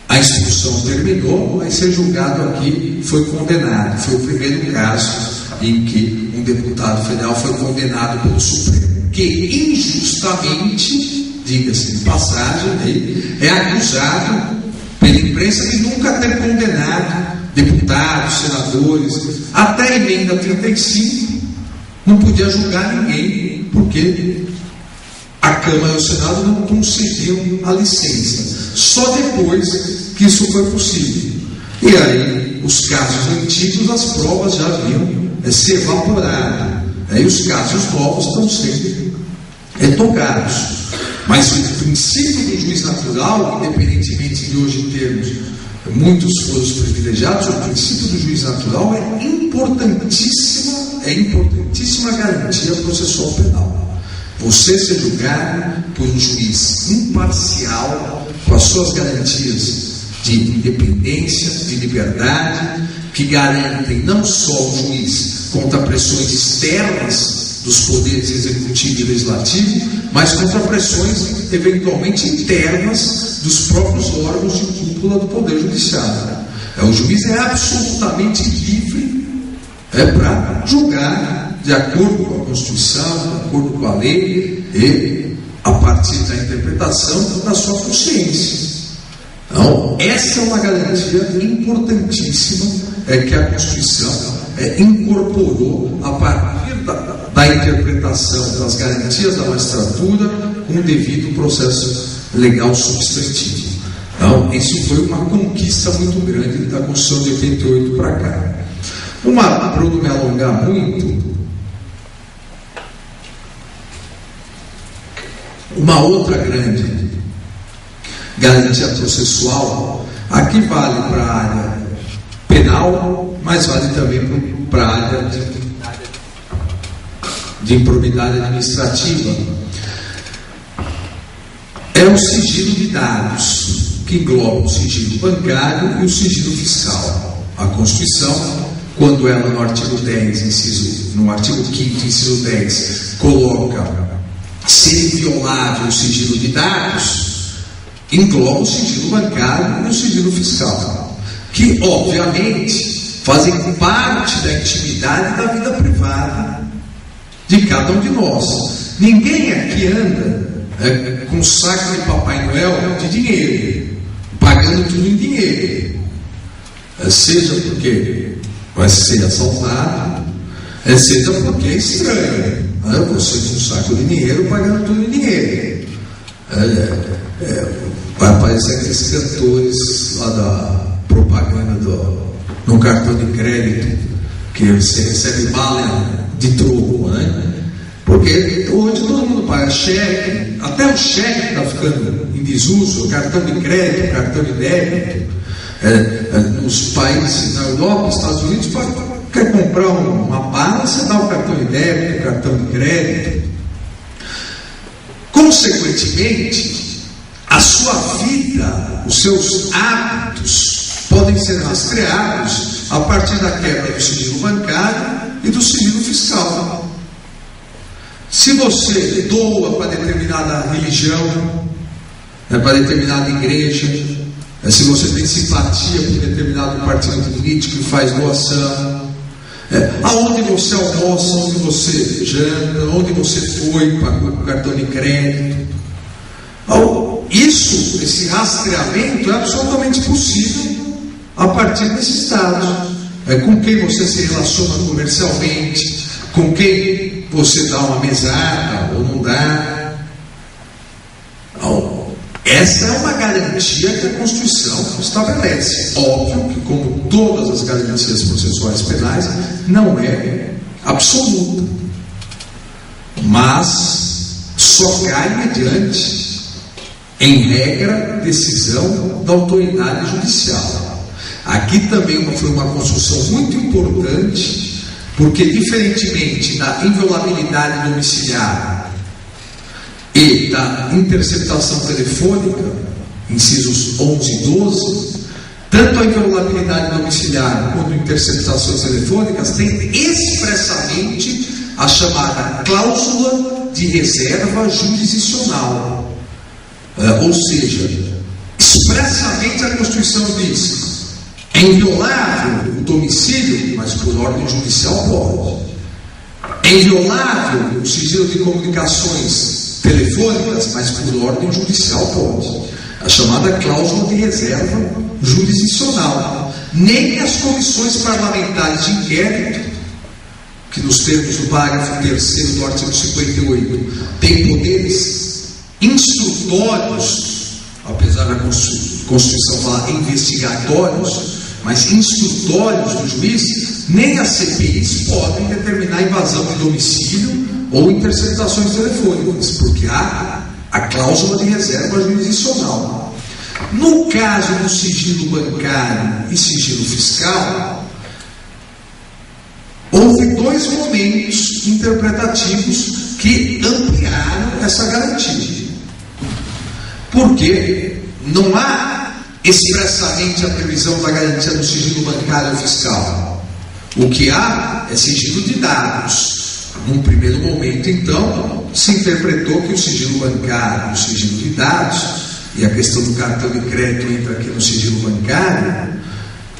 a instrução terminou, vai ser julgado aqui, foi condenado. Foi o primeiro caso em que um deputado federal foi condenado pelo Supremo, que injustamente, diga-se de passagem, é acusado pela imprensa de nunca ter condenado deputados, senadores. Até a emenda 35 não podia julgar ninguém, porque a Câmara e o Senado não concediam a licença. Só depois que isso foi possível. E aí, os casos antigos, as provas já haviam se evaporado. Aí os casos novos estão sendo tocados. Mas o princípio do juiz natural, independentemente de hoje termos muitos foros privilegiados, o princípio do juiz natural é importantíssima garantia processual penal. Você ser julgado por um juiz imparcial, com as suas garantias de independência, de liberdade, que garantem não só o juiz contra pressões externas dos poderes executivo e legislativo, mas contra pressões eventualmente internas dos próprios órgãos de cúpula do Poder Judiciário. O juiz é absolutamente livre para julgar de acordo com a Constituição, de acordo com a lei e a partir da interpretação da sua consciência. Então, essa é uma garantia importantíssima que a Constituição incorporou a partir da interpretação das garantias da magistratura com o devido processo legal substantivo. Então, isso foi uma conquista muito grande da Constituição de 88 para cá. Para não me alongar muito, uma outra grande garantia processual, aqui vale para a área penal, mas vale também para a área de improbidade administrativa, é o sigilo de dados, que engloba o sigilo bancário e o sigilo fiscal. A Constituição, quando ela no artigo 10, no artigo 5º, inciso 10, coloca ser inviolável o sigilo de dados, engloba o sigilo bancário e o sigilo fiscal, que obviamente fazem parte da intimidade da vida privada de cada um de nós. Ninguém aqui anda com um saco de Papai Noel de dinheiro, pagando tudo em dinheiro, seja porque vai ser assaltado, seja porque é estranho, você com um saco de dinheiro pagando tudo em dinheiro. Vai aparecer aqueles cantores lá da propaganda no cartão de crédito, que você recebe bala de troco, porque hoje todo mundo paga cheque, até o cheque está ficando em desuso, cartão de crédito, cartão de débito. Nos países, na Europa, Estados Unidos, quer comprar uma bala, você dá o cartão de débito, o cartão de crédito. Consequentemente, a sua vida, os seus hábitos podem ser rastreados a partir da quebra do sigilo bancário e do sigilo fiscal. Se você doa para determinada religião, para determinada igreja, se você tem simpatia por determinado partido político e faz doação, aonde você almoça, onde você janta, onde você foi, pagou com cartão de crédito. Esse rastreamento é absolutamente possível a partir desses dados. Com quem você se relaciona comercialmente, com quem você dá uma mesada ou não dá. Não. Essa é uma garantia que a Constituição estabelece. Óbvio que, como todas as garantias processuais penais, não é absoluta, mas só cai mediante, em regra, decisão da autoridade judicial. Aqui também foi uma construção muito importante, porque, diferentemente da inviolabilidade domiciliar e da interceptação telefônica, incisos 11 e 12, tanto a inviolabilidade domiciliar quanto interceptações telefônicas têm expressamente a chamada cláusula de reserva jurisdicional. Ou seja, expressamente a Constituição diz: é inviolável o domicílio, mas por ordem judicial pode. É inviolável o sigilo de comunicações telefônicas, mas por ordem judicial pode. A chamada cláusula de reserva jurisdicional. Nem as comissões parlamentares de inquérito, que nos termos do parágrafo 3º do artigo 58 têm poderes instrutórios, apesar da Constituição falar investigatórios, mas instrutórios do juiz, nem as CPIs podem determinar invasão de domicílio ou interceptações telefônicas, porque há a cláusula de reserva jurisdicional. No caso do sigilo bancário e sigilo fiscal, houve dois momentos interpretativos que ampliaram essa garantia. Porque não há expressamente a previsão da garantia do sigilo bancário e fiscal. O que há é sigilo de dados. Num primeiro momento, então, se interpretou que o sigilo bancário e o sigilo de dados, e a questão do cartão de crédito entra aqui no sigilo bancário,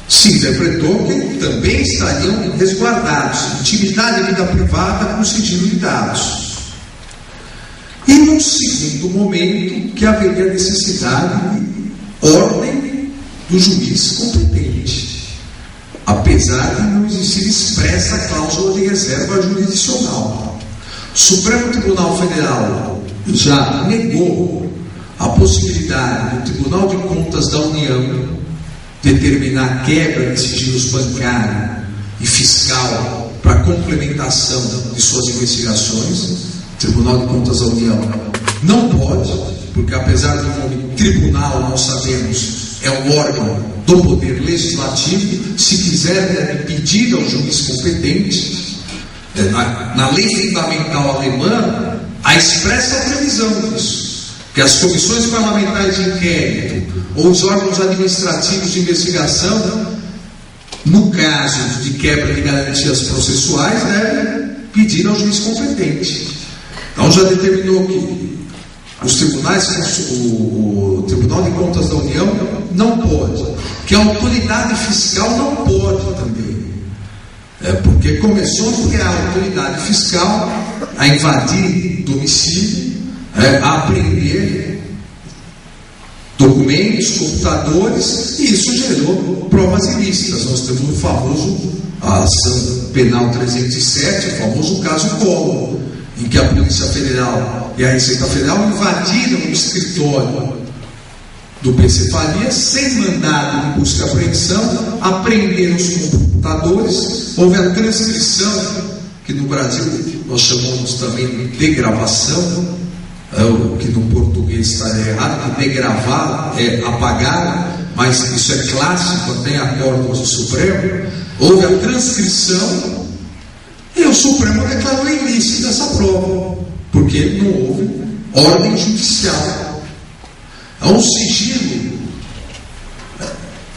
se interpretou que também estariam resguardados, intimidade e vida privada com o sigilo de dados. E num segundo momento, que haveria necessidade de ordem do juiz competente, apesar de não existir expressa cláusula de reserva jurisdicional. O Supremo Tribunal Federal já negou a possibilidade do Tribunal de Contas da União determinar a quebra de sigilos bancário e fiscal para complementação de suas investigações. O Tribunal de Contas da União não pode, porque apesar do nome tribunal, nós sabemos, é um órgão do poder legislativo. Se quiser, deve pedir ao juiz competente. Na lei fundamental alemã, há expressa previsão disso, que as comissões parlamentares de inquérito ou os órgãos administrativos de investigação, no caso de quebra de garantias processuais, devem pedir ao juiz competente. Então já determinou que os tribunais, o Tribunal de Contas da União não pode, que a autoridade fiscal não pode também, porque começou porque a autoridade fiscal a invadir domicílio, a apreender documentos, computadores, e isso gerou provas ilícitas. Nós temos o famoso, a ação penal 307, o famoso caso Collor, em que a Polícia Federal e a Receita Federal invadiram o escritório do PC Farias sem mandado de busca e apreensão, apreenderam os computadores, houve a transcrição, que no Brasil nós chamamos também de degravação, que no português está errado, que degravar é apagar, mas isso é clássico, até acordos do Supremo. Houve a transcrição e o Supremo declarou ilícita essa prova, porque não houve ordem judicial. Há um sigilo,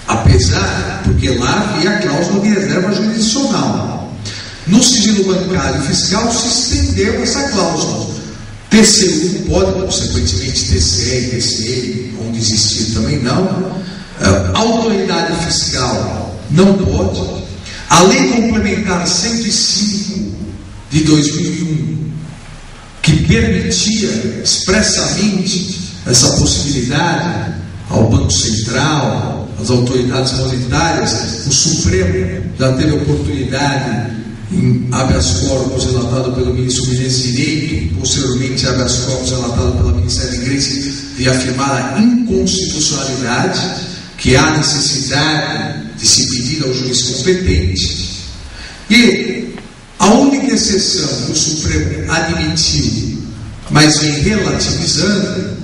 apesar, porque lá havia a cláusula de reserva jurisdicional. No sigilo bancário e fiscal se estendeu essa cláusula. TCU pode, consequentemente TCE e TCE, onde existir também não. A autoridade fiscal não pode. A Lei Complementar 105 de 2001, que permitia expressamente essa possibilidade ao Banco Central, às autoridades monetárias, o Supremo já teve a oportunidade em habeas corpus relatado pelo ministro Menezes Direito, posteriormente habeas corpus relatado pela ministra Grace, de afirmar a inconstitucionalidade, que há necessidade de se pedir ao juiz competente. E a única exceção que o Supremo admitiu, mas vem relativizando,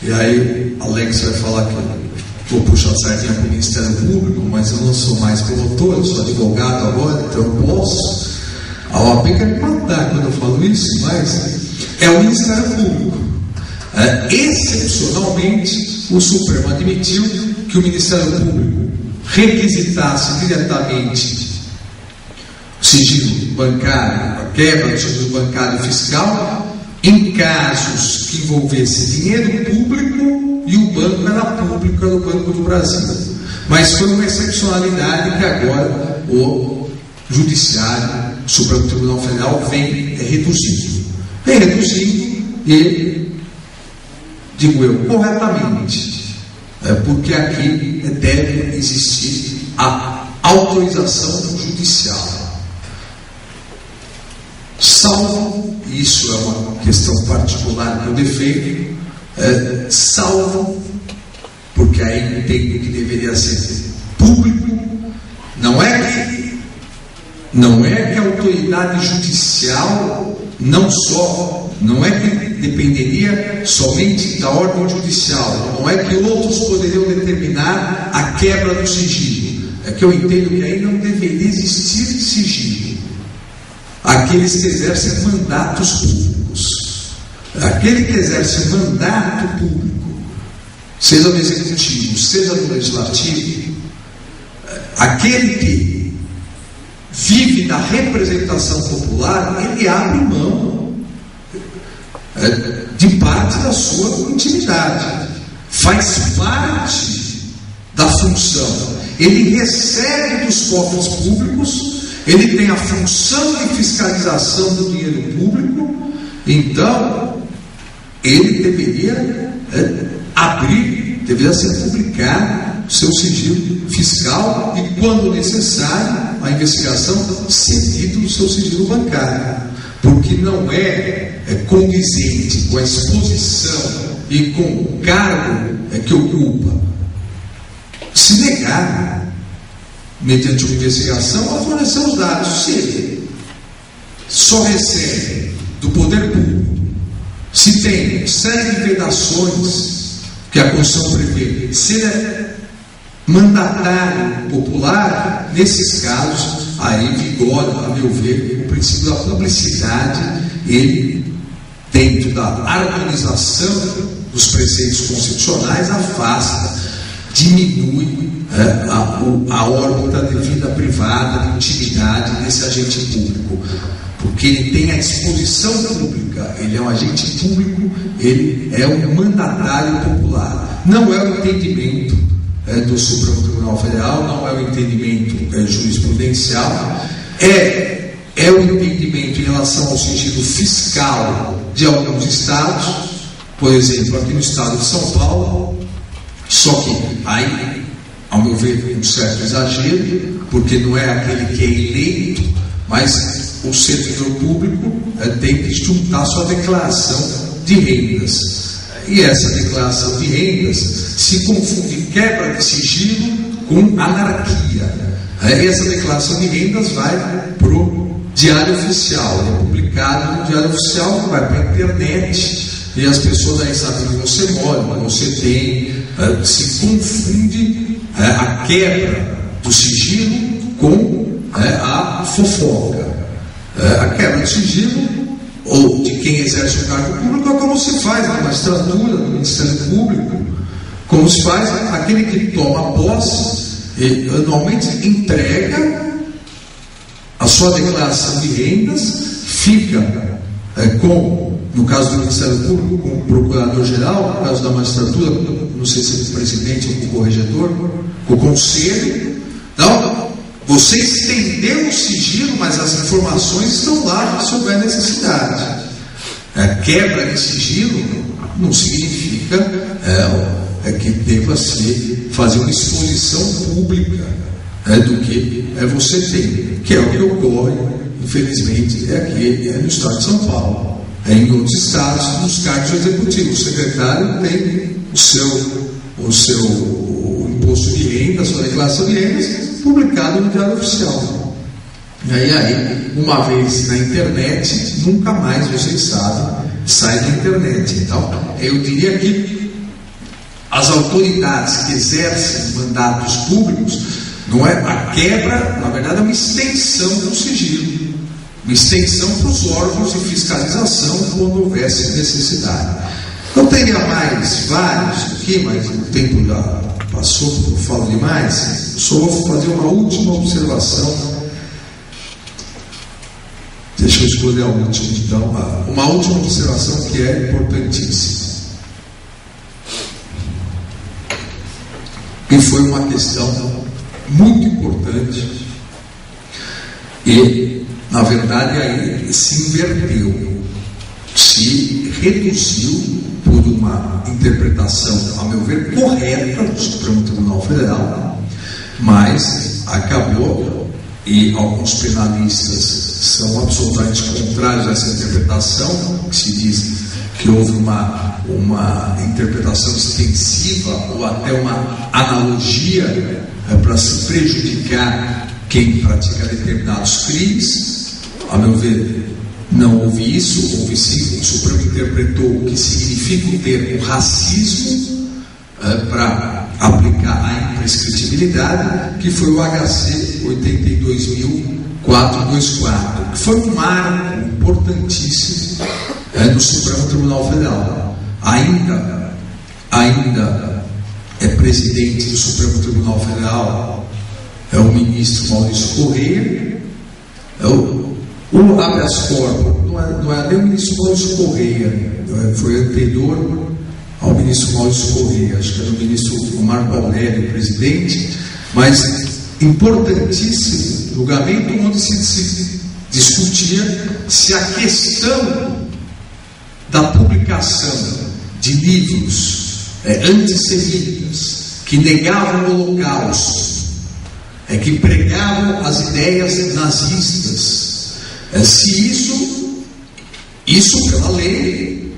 e aí Alex vai falar que vou puxar sardinha para o Ministério Público, mas eu não sou mais promotor, eu sou advogado agora, então eu posso. A OAB quer me matar quando eu falo isso, mas é o Ministério Público. Excepcionalmente, o Supremo admitiu que o Ministério Público requisitasse diretamente o sigilo bancário, a quebra do sigilo bancário e fiscal, em casos que envolvesse dinheiro público e o banco era público, era o Banco do Brasil. Mas foi uma excepcionalidade que agora o Judiciário, o Supremo Tribunal Federal, vem reduzindo. Vem reduzindo e, digo eu, corretamente, porque aqui deve existir a autorização judicial. Salvo, isso é uma questão particular que eu defendo, salvo, porque aí entendo que deveria ser público, não é que a autoridade judicial não é que dependeria somente da ordem judicial, não é que outros poderiam determinar a quebra do sigilo, é que eu entendo que aí não deveria existir sigilo. Aqueles que exercem mandatos públicos, aquele que exerce mandato público, seja no executivo, seja no legislativo, aquele que vive da representação popular, ele abre mão de parte da sua intimidade, faz parte da função, ele recebe dos cofres públicos, ele tem a função de fiscalização do dinheiro público, então ele deveria deveria ser publicado o seu sigilo fiscal e, quando necessário, a investigação cedido o seu sigilo bancário, porque não é condizente com a exposição e com o cargo que ocupa se negar, mediante uma investigação, a fornecer os dados. Se ele só recebe do poder público, se tem série de vedações que a Constituição prevê, se ele é mandatário popular, nesses casos, aí vigora, a meu ver, o princípio da publicidade. Ele, dentro da harmonização dos preceitos constitucionais, afasta, diminui a órbita da vida privada, de intimidade desse agente público, porque ele tem a exposição pública, ele é um agente público, ele é um mandatário popular. Não é o entendimento do Supremo Tribunal Federal, não é o entendimento jurisprudencial, é o entendimento em relação ao sigilo fiscal de alguns estados, por exemplo, aqui no estado de São Paulo, só que aí, ao meu ver, um certo exagero, porque não é aquele que é eleito, mas o servidor público tem que juntar sua declaração de rendas. E essa declaração de rendas se confunde quebra de sigilo com anarquia. Essa declaração de rendas vai para o Diário Oficial, é publicado no Diário Oficial, vai para a internet, e as pessoas aí sabem que você mora, você tem, se confunde a quebra do sigilo com a fofoca. A quebra do sigilo, ou de quem exerce o cargo público, é como se faz na magistratura, no Ministério Público, como se faz aquele que toma posse e anualmente entrega a sua declaração de rendas, fica no caso do Ministério Público, com o Procurador-Geral, no caso da magistratura, não sei se é o presidente ou o corregedor, com o conselho. Então, você estendeu o sigilo, mas as informações estão lá se houver necessidade. Quebra de sigilo não significa que deva se fazer uma exposição pública do que você tem, que é o que ocorre, infelizmente, aqui no estado de São Paulo. Em outros estados, nos cargos executivos, o secretário tem o seu imposto de renda, a sua declaração de rendas, publicado no Diário Oficial. E aí, uma vez na internet, nunca mais, vocês sabem, sai da internet. Então, eu diria que as autoridades que exercem mandatos públicos, não é a quebra, na verdade, é uma extensão do sigilo. Uma extensão para os órgãos de fiscalização quando houvesse necessidade. Eu teria mais vários aqui, mas o tempo já passou, eu falo demais. Só vou fazer uma última observação. Deixa eu escolher a última, então. Uma última observação que é importantíssima. E foi uma questão muito importante. E na verdade, aí se inverteu, se reduziu por uma interpretação, a meu ver, correta do Supremo Tribunal Federal, mas acabou, e alguns penalistas são absolutamente contrários a essa interpretação, que se diz que houve uma interpretação extensiva ou até uma analogia para se prejudicar quem pratica determinados crimes. A meu ver, não houve isso, houve sim. O Supremo interpretou o que significa o termo racismo para aplicar a imprescritibilidade, que foi o HC 82.424, que foi um marco importantíssimo no Supremo Tribunal Federal. Ainda é presidente do Supremo Tribunal Federal o ministro Maurício Correia. O habeas corpus não é nem o ministro Maurício Correia, foi anterior ao ministro Maurício Correia, acho que era o ministro Marco Aurélio, presidente, mas importantíssimo julgamento onde se discutia se a questão da publicação de livros antissemitas que negavam o Holocausto, que pregavam as ideias nazistas, se isso pela lei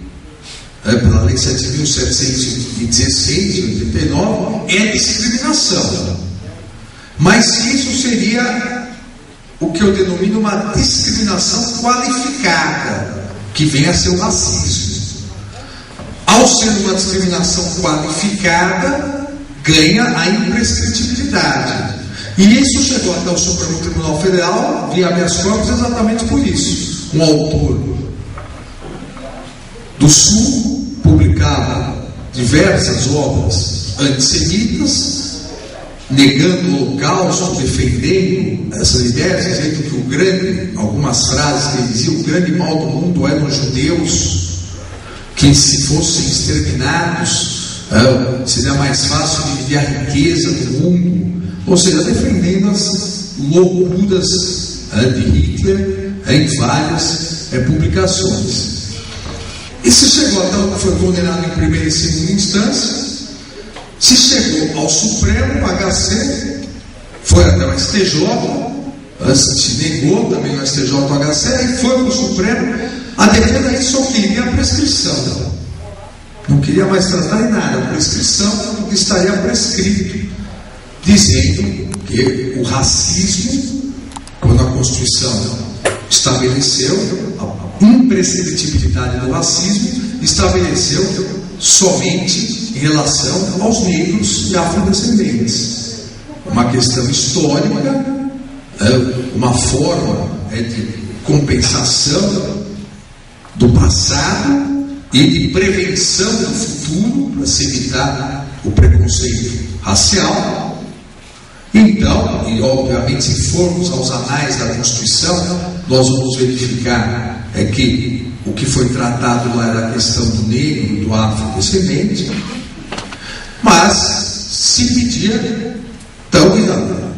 7.716 de 89 é discriminação, mas se isso seria o que eu denomino uma discriminação qualificada, que vem a ser o racismo. Ao ser uma discriminação qualificada, ganha a imprescritibilidade. E isso chegou até o Supremo Tribunal Federal via habeas corpus exatamente por isso. Um autor do Sul publicava diversas obras antissemitas, negando o Holocausto, defendendo essas ideias, dizendo que algumas frases que ele dizia, o grande mal do mundo eram os judeus, que se fossem exterminados, seria mais fácil dividir a riqueza do mundo. Ou seja, defendendo as loucuras de Hitler em várias publicações. E se chegou até o que foi condenado em primeira e segunda instância, se chegou ao Supremo, o HC, foi até o STJ, se negou também o STJ o HC, e foi para o Supremo. A defesa aí só queria a prescrição, não queria mais tratar em nada, a prescrição porque estaria prescrito, dizendo que o racismo, quando a Constituição estabeleceu a imprescritibilidade do racismo, estabeleceu somente em relação aos negros e afrodescendentes. Uma questão histórica, uma forma de compensação do passado e de prevenção do futuro, para se evitar o preconceito racial. Então, e obviamente, se formos aos anais da Constituição, nós vamos verificar que o que foi tratado lá era a questão do negro, do afrodescendente, mas se pedia, então,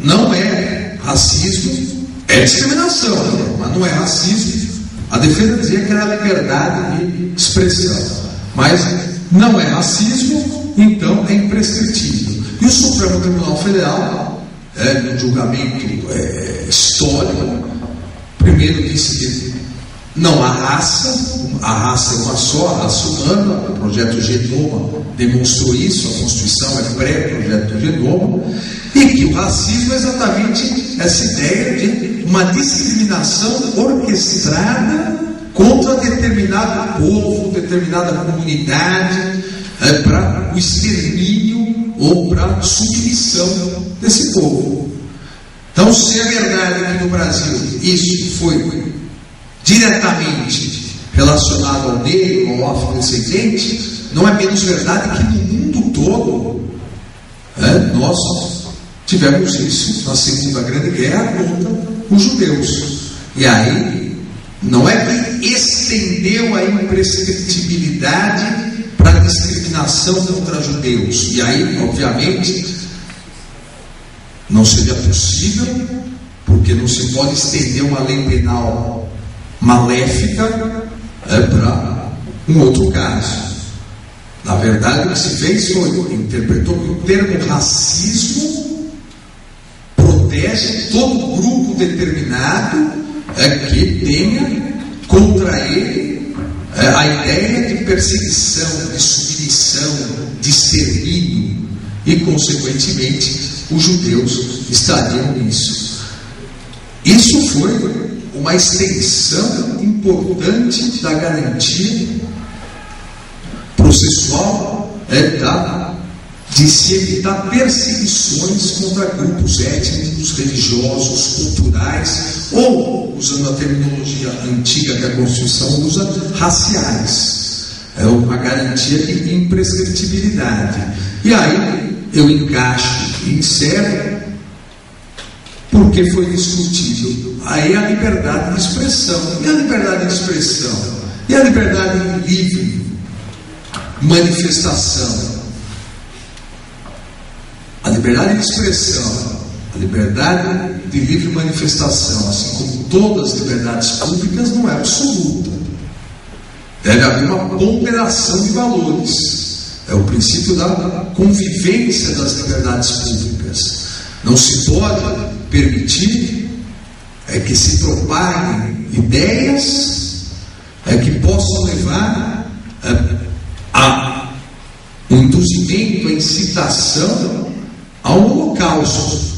não é racismo, é discriminação, mas não é racismo. A defesa dizia que era liberdade de expressão, mas não é racismo, então é imprescritível. E o Supremo Tribunal Federal no julgamento histórico. Primeiro disse que não há raça, a raça é uma só, a raça humana. O projeto Genoma demonstrou isso, a Constituição é pré-projeto Genoma, e que o racismo é exatamente essa ideia de uma discriminação orquestrada contra determinado povo, determinada comunidade, para o extermínio ou para a submissão desse povo. Então, se é verdade que no Brasil isso foi diretamente relacionado ao negro, ao afrodescendente, não é menos verdade que no mundo todo nós tivemos isso na Segunda Grande Guerra contra os judeus. E aí não é que estendeu a imprescritibilidade para a discriminação contra judeus. E aí, obviamente, não seria possível, porque não se pode estender uma lei penal maléfica para um outro caso. Na verdade, o que se fez foi interpretou que o termo racismo protege todo grupo determinado que tenha contra ele a ideia de perseguição, de submissão, de extermínio, e consequentemente os judeus estariam nisso. Isso foi uma extensão importante da garantia processual de se evitar perseguições contra grupos étnicos, religiosos, culturais, ou, usando a terminologia antiga que a Constituição usa, raciais. É uma garantia de imprescritibilidade. E aí eu encaixo e encerro, porque foi discutível aí a liberdade de expressão. E a liberdade de expressão? E a liberdade de livre manifestação? A liberdade de expressão, a liberdade de livre manifestação, assim como todas as liberdades públicas, não é absoluta. Deve haver uma ponderação de valores. É o princípio da convivência das liberdades públicas. Não se pode permitir que se propaguem ideias que possam levar a um induzimento, a incitação ao holocausto.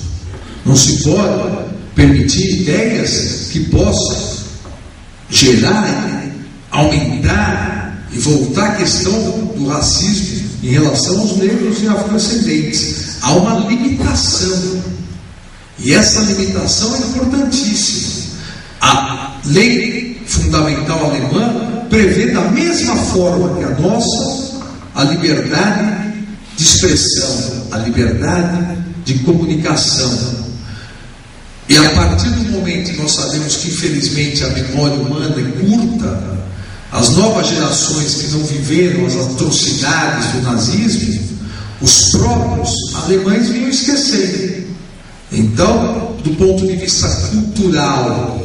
Não se pode permitir ideias que possam gerar, aumentar e voltar a questão do racismo em relação aos negros e afrodescendentes. Há uma limitação, e essa limitação é importantíssima. A lei fundamental alemã prevê da mesma forma que a nossa a liberdade de expressão, a liberdade de comunicação. E a partir do momento que nós sabemos que infelizmente a memória humana é curta, as novas gerações que não viveram as atrocidades do nazismo, os próprios alemães vinham esquecendo. Então, do ponto de vista cultural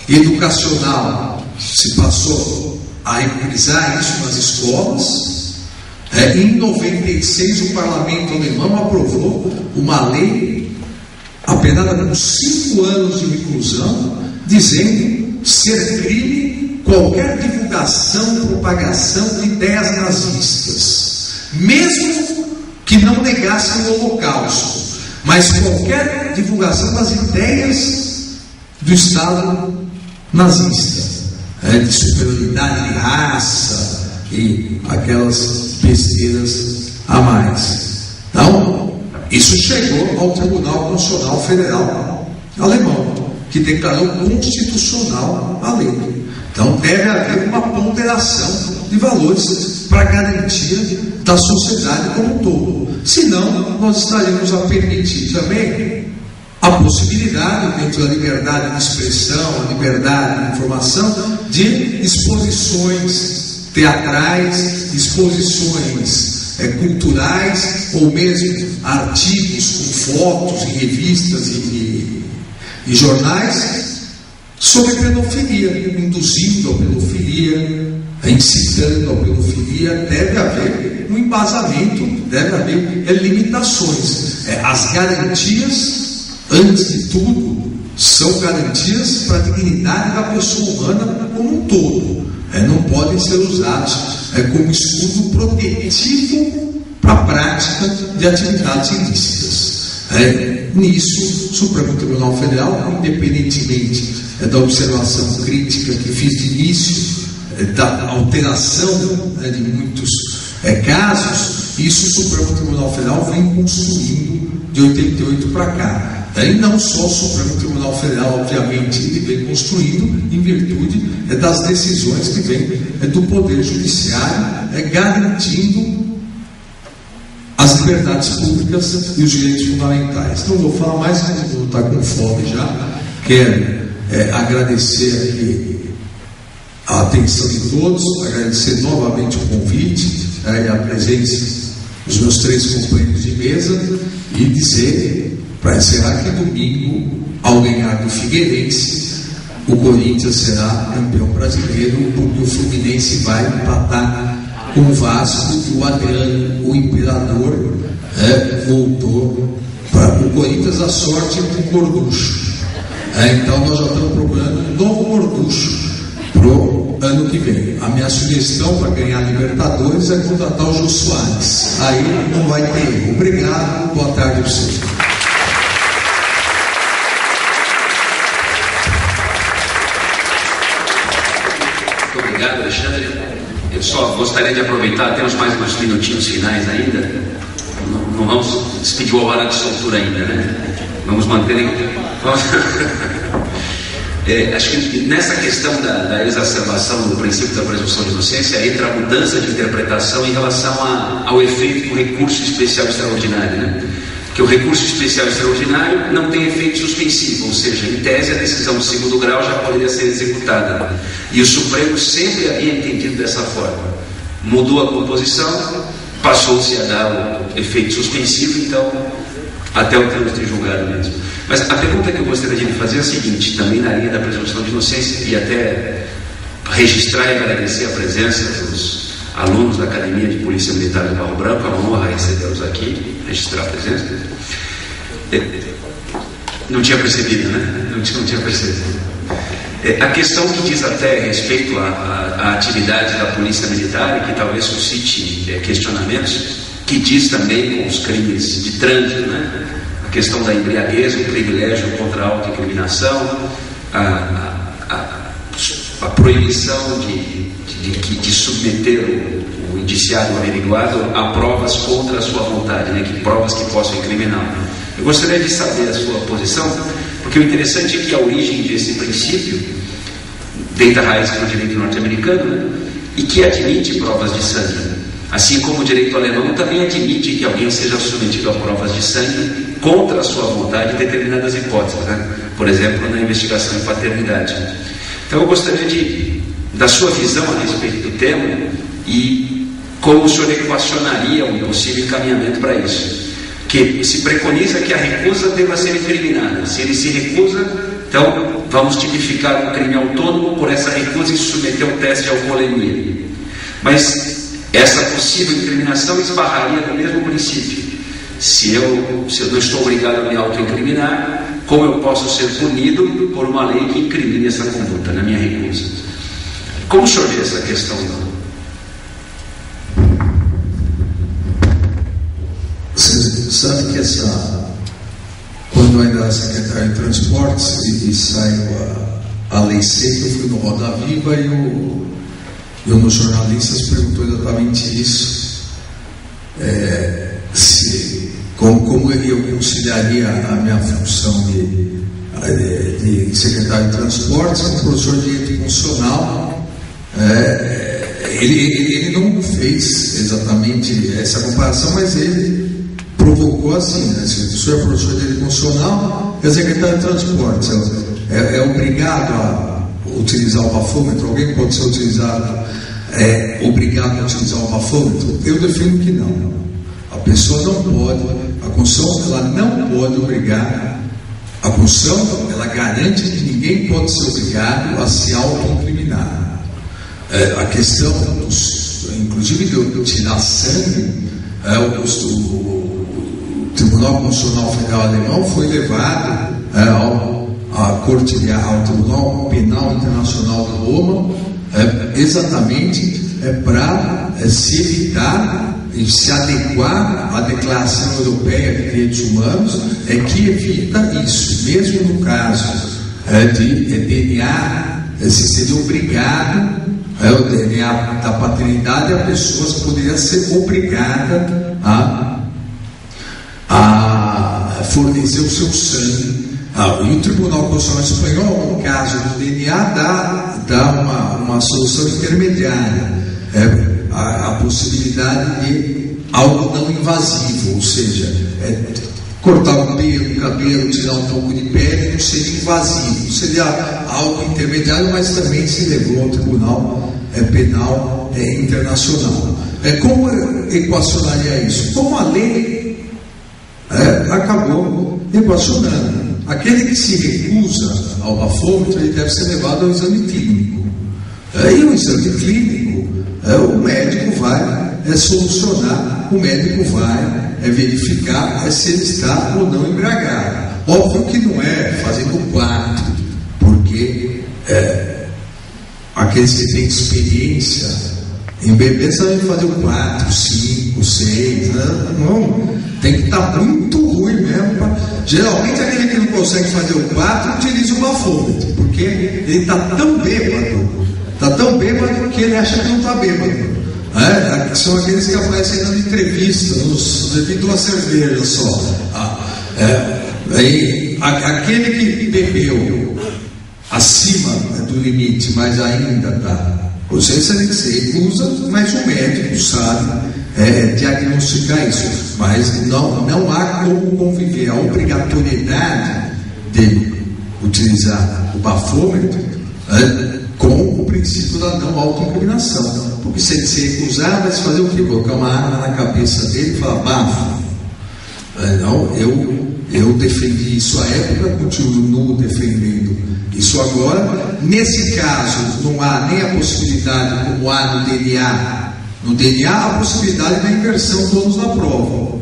e educacional, se passou a reprisar isso nas escolas. Em 96 o parlamento alemão aprovou uma lei apenada com 5 anos de reclusão, dizendo ser crime qualquer divulgação, propagação de ideias nazistas, mesmo que não negassem o Holocausto, mas qualquer divulgação das ideias do Estado nazista, de superioridade de raça e aquelas besteiras a mais. Então, isso chegou ao Tribunal Constitucional Federal alemão, que declarou constitucional a lei. Então, deve haver uma ponderação de valores para a garantia da sociedade como um todo. Senão, nós estaríamos a permitir também a possibilidade, dentro da liberdade de expressão, a liberdade de informação, de exposições teatrais, exposições culturais, ou mesmo artigos com fotos em revistas e jornais sobre pedofilia, induzindo a pedofilia, incitando a pedofilia. Deve haver um embasamento, deve haver limitações. As garantias antes de tudo, são garantias para a dignidade da pessoa humana como um todo. Não podem ser usados como escudo protetivo para a prática de atividades ilícitas. Nisso, o Supremo Tribunal Federal, independentemente da observação crítica que fiz de início, da alteração de muitos casos, isso o Supremo Tribunal Federal vem construindo de 88 para cá. E não só o Supremo Tribunal Federal, obviamente, ele vem construindo em virtude das decisões que vêm do Poder Judiciário, garantindo as liberdades públicas e os direitos fundamentais. Não vou falar mais, vou estar com fome já. Quero agradecer aqui a atenção de todos, agradecer novamente o convite e a presença dos meus 3 companheiros de mesa e dizer, para encerrar, que domingo, ao ganhar do Figueirense, o Corinthians será campeão brasileiro, porque o Fluminense vai empatar com o Vasco e o Adriano, o imperador, voltou para o Corinthians. A sorte com o Gorducho. Então nós já estamos procurando um novo Gorducho para o ano que vem. A minha sugestão para ganhar a Libertadores é contratar o Jô Soares. Aí não vai ter erro. Obrigado, boa tarde para vocês. Muito obrigado, Alexandre. Eu só gostaria de aproveitar, temos mais uns minutinhos finais ainda. Não vamos despedir o hora de soltura ainda, né? Vamos manter. Acho que nessa questão da exacerbação do princípio da presunção de inocência entra a mudança de interpretação em relação ao efeito do recurso especial extraordinário, né? Que o recurso especial extraordinário não tem efeito suspensivo, ou seja, em tese a decisão de segundo grau já poderia ser executada. E o Supremo sempre havia entendido dessa forma. Mudou a composição, passou-se a dar o efeito suspensivo, então até o trânsito de julgado mesmo. Mas a pergunta que eu gostaria de fazer é a seguinte, também na linha da presunção de inocência, e até registrar e agradecer a presença dos alunos da Academia de Polícia Militar de Barro Branco, é uma honra recebê-los aqui, registrar a presença. Não tinha percebido, né? Não tinha percebido. A questão que diz até respeito à atividade da Polícia Militar, e que talvez suscite questionamentos, que diz também com os crimes de trânsito, né? A questão da embriaguez, o privilégio contra a autoincriminação, a proibição de submeter o indiciado averiguado a provas contra a sua vontade, né? Que provas que possam incriminá-lo. Eu gostaria de saber a sua posição, porque o interessante é que a origem desse princípio deita raiz no direito norte-americano, né? E que admite provas de sangue. Assim como o direito alemão também admite que alguém seja submetido a provas de sangue contra a sua vontade em determinadas hipóteses, né? Por exemplo, na investigação de paternidade. Então eu gostaria da sua visão a respeito do tema e como o senhor equacionaria um possível encaminhamento para isso. Que se preconiza que a recusa deva ser incriminada. Se ele se recusa, então vamos tipificar um crime autônomo por essa recusa e submeter ao teste de alcoolemia. Mas essa possível incriminação esbarraria no mesmo princípio. Se eu não estou obrigado a me autoincriminar, como eu posso ser punido por uma lei que incrimine essa conduta na minha recusa? Como o senhor vê essa questão? Você sabe que quando eu ainda era secretário de Transportes e saiu a lei seca, eu fui no Roda Viva e um dos jornalistas perguntou exatamente isso. Como eu conciliaria a minha função de secretário de Transportes com professor de direito constitucional. Ele não fez exatamente essa comparação, mas ele provocou assim, né? Se o senhor é professor de direito constitucional, é secretário de Transportes, é obrigado a utilizar o bafômetro? Alguém pode ser obrigado a utilizar o bafômetro? Eu defendo que não. A pessoa não pode, a Constituição ela não pode obrigar, a Constituição ela garante que ninguém pode ser obrigado a se autoincriminar. A questão, inclusive de tirar sangue, Tribunal Constitucional Federal Alemão foi levado ao Tribunal Penal Internacional de Roma, exatamente para se evitar e se adequar à Declaração Europeia de Direitos Humanos, que evita isso. Mesmo no caso de DNA, se seria obrigado, o DNA da paternidade, a pessoa poderia ser obrigada a fornecer o seu sangue. E o Tribunal Constitucional Espanhol, no caso do DNA, dá uma solução intermediária, a possibilidade de algo não invasivo, ou seja, cortar o cabelo, tirar um pouco de pele, não seria invasivo, seria algo intermediário, mas também se levou ao Tribunal Penal Internacional. Como equacionaria isso? Como a lei acabou equacionando. Aquele que se recusa ao bafômetro, ele deve ser levado ao exame clínico. E o exame clínico, o médico vai solucionar, o médico vai verificar se ele está ou não embriagado. Óbvio que não é fazendo 4, porque aqueles que têm experiência em beber sabem fazer o 4, 5, 6, não, tem que estar muito ruim mesmo. Geralmente aquele que não consegue fazer o 4 utiliza o bafômetro, porque ele está tão bêbado que ele acha que não está bêbado. São aqueles que aparecem na entrevista, devido a uma cerveja só. Aquele que bebeu acima do limite, mas ainda está. Você recusa, mas o médico sabe diagnosticar isso. Mas não há como conviver a obrigatoriedade de utilizar o bafômetro com o princípio da não autoincriminação. Porque se ele se recusar, vai se fazer o quê? Colocar uma arma na cabeça dele e falar: bafo. Não, eu defendi isso à época, continuo defendendo isso agora. Nesse caso, não há nem a possibilidade, como há no DNA. No DNA, há a possibilidade da inversão do ônus da prova.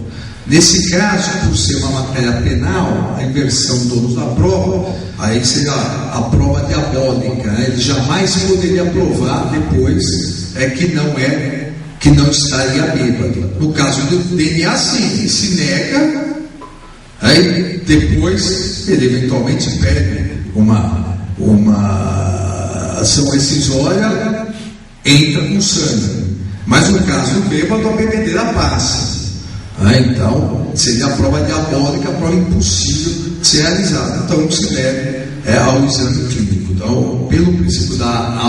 Nesse caso, por ser uma matéria penal, a inversão do ônus da prova, aí seria a prova diabólica. Ele jamais poderia provar depois que não estaria bêbado. No caso do DNA, sim, ele se nega. Aí depois ele eventualmente pede uma ação rescisória, entra com sangue. Mas no caso do bêbado, a bebedeira passa. Então seria a prova diabólica, a prova impossível de ser realizada. Então se deve ao exame clínico. Então, pelo princípio da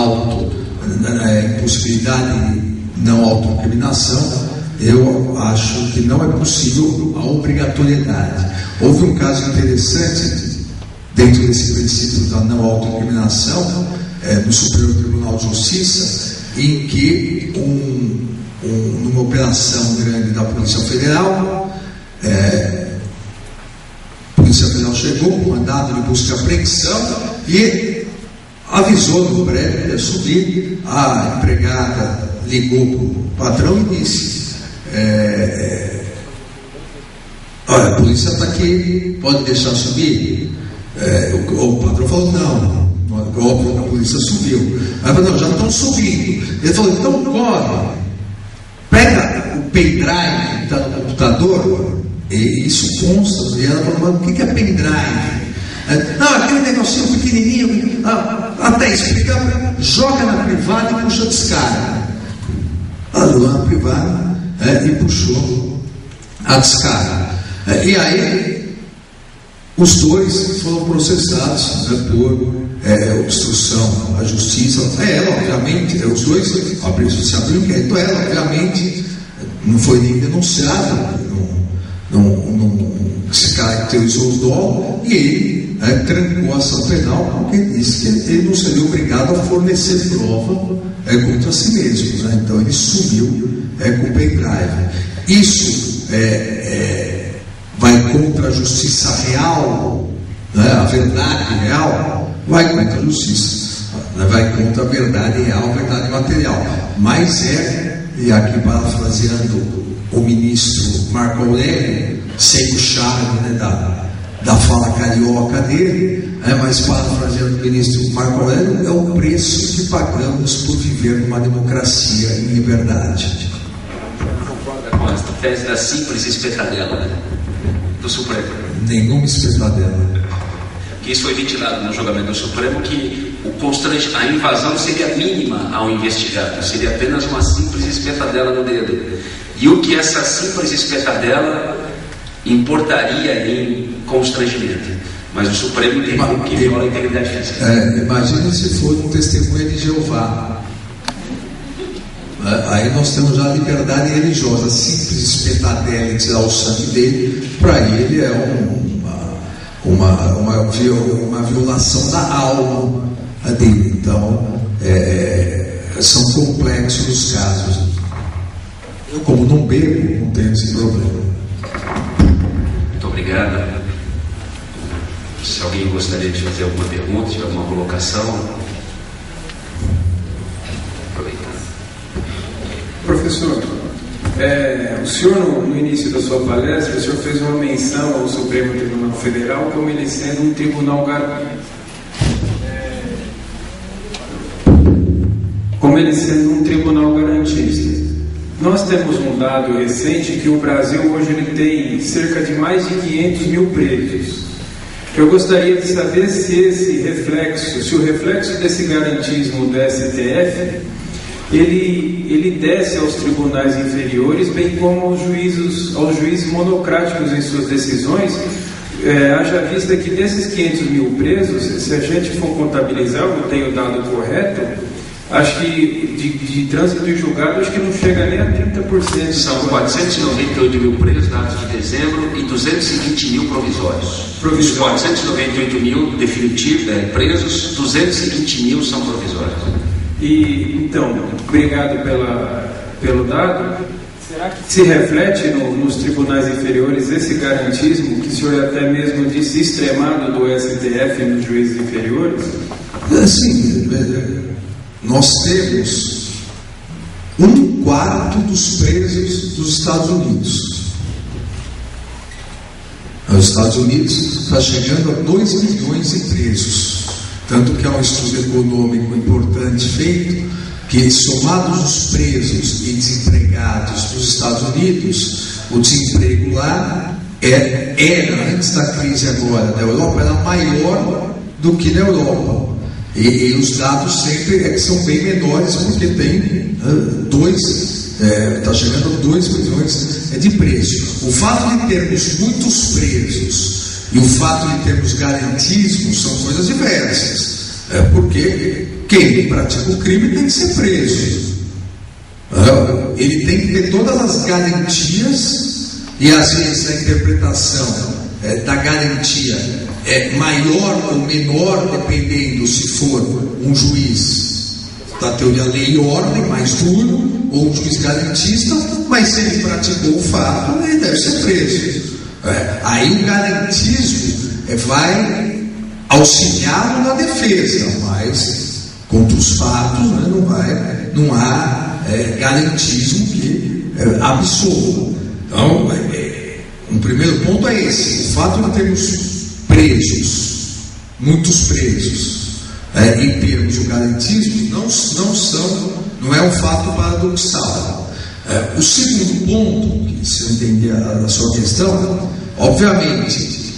impossibilidade de não autoincriminação, eu acho que não é possível a obrigatoriedade. Houve um caso interessante dentro desse princípio da não autoincriminação no Superior Tribunal de Justiça, em que numa operação grande da Polícia Federal, a Polícia Federal chegou com mandado de busca e apreensão e avisou no prédio que ia subir. A empregada ligou para o patrão e disse: olha, a polícia está aqui, pode deixar subir? O patrão falou: não. Óbvio que a polícia subiu. Aí falou: não, já estão subindo. Ele falou: então corre, pega o pendrive que está no computador. E isso consta. E ela falou: o que é pendrive? Não, aquele negocinho pequenininho, até explicar, joga na privada e puxa a descarga. Ela jogou na privada e puxou a descarga. E aí os dois foram processados por obstrução à justiça. Ela, obviamente, os dois se abriu inquérito. Ela, obviamente, não foi nem denunciada, não se caracterizou o dolo, e ele trancou a ação penal porque disse que ele não seria obrigado a fornecer prova contra si mesmo. Então ele sumiu com o pendrive. Isso vai contra a justiça real, a verdade real, vai contra a justiça, vai contra a verdade real, a verdade material. Mas e aqui parafraseando o ministro Marco Aurélio, sem o charme, né, da fala carioca dele, mas parafraseando o ministro Marco Aurélio, é o preço que pagamos por viver numa democracia em liberdade. Concorda com esta tese da simples espetadela do Supremo? Nenhuma espetadela. Que isso foi ventilado no julgamento do Supremo, que a invasão seria mínima ao investigado, seria apenas uma simples espetadela no dedo. E o que essa simples espetadela importaria em constrangimento. Mas o Supremo entendeu que viola a integridade física. Imagina se for um testemunha de Jeová. Aí nós temos já a liberdade religiosa. Simples espetadela e tirar o sangue dele, para ele é uma violação da alma dele. Então, são complexos os casos. Eu, como não bebo, não tenho esse problema. Muito obrigado. Se alguém gostaria de fazer alguma pergunta, tiver alguma colocação, aproveitando. Professor, o senhor no início da sua palestra, o senhor fez uma menção ao Supremo Tribunal Federal como ele sendo um tribunal garantista. Nós temos um dado recente que o Brasil hoje ele tem cerca de mais de 500 mil presos. Eu gostaria de saber se o reflexo desse garantismo do STF, ele desce aos tribunais inferiores, bem como aos juízes monocráticos em suas decisões, haja vista que desses 500 mil presos, se a gente for contabilizar, eu tenho o dado correto, acho que de trânsito e julgado, acho que não chega nem a 30%. São 498 mil presos, dados de dezembro, e 220 mil provisórios. Os 498 mil definitivos presos, 220 mil são provisórios. E, então, obrigado pelo dado. Será que se reflete nos tribunais inferiores esse garantismo, que o senhor até mesmo disse extremado do STF nos juízes inferiores? Sim, nós temos 1/4 dos presos dos Estados Unidos. Os Estados Unidos está chegando a 2 milhões de presos. Tanto que há um estudo econômico importante feito, que somados os presos e desempregados dos Estados Unidos, o desemprego lá era, antes da crise agora da Europa, era maior do que na Europa. E os dados sempre são bem menores, porque tem está chegando a 2 milhões de presos. O fato de termos muitos presos e o fato de termos garantismo são coisas diversas. Porque quem pratica o crime tem que ser preso. Ele tem que ter todas as garantias, e às vezes a interpretação da garantia é maior ou menor, dependendo se for um juiz da teoria lei e ordem, mais duro, ou um juiz garantista, mas se ele praticou o fato, ele deve ser preso. Aí o garantismo vai auxiliá-lo na defesa, mas contra os fatos não há garantismo que absolva. Então, um primeiro ponto é esse: o fato de termos presos, muitos presos, em termos de garantismo, não é um fato paradoxal. O segundo ponto, que se eu entender a sua questão, obviamente,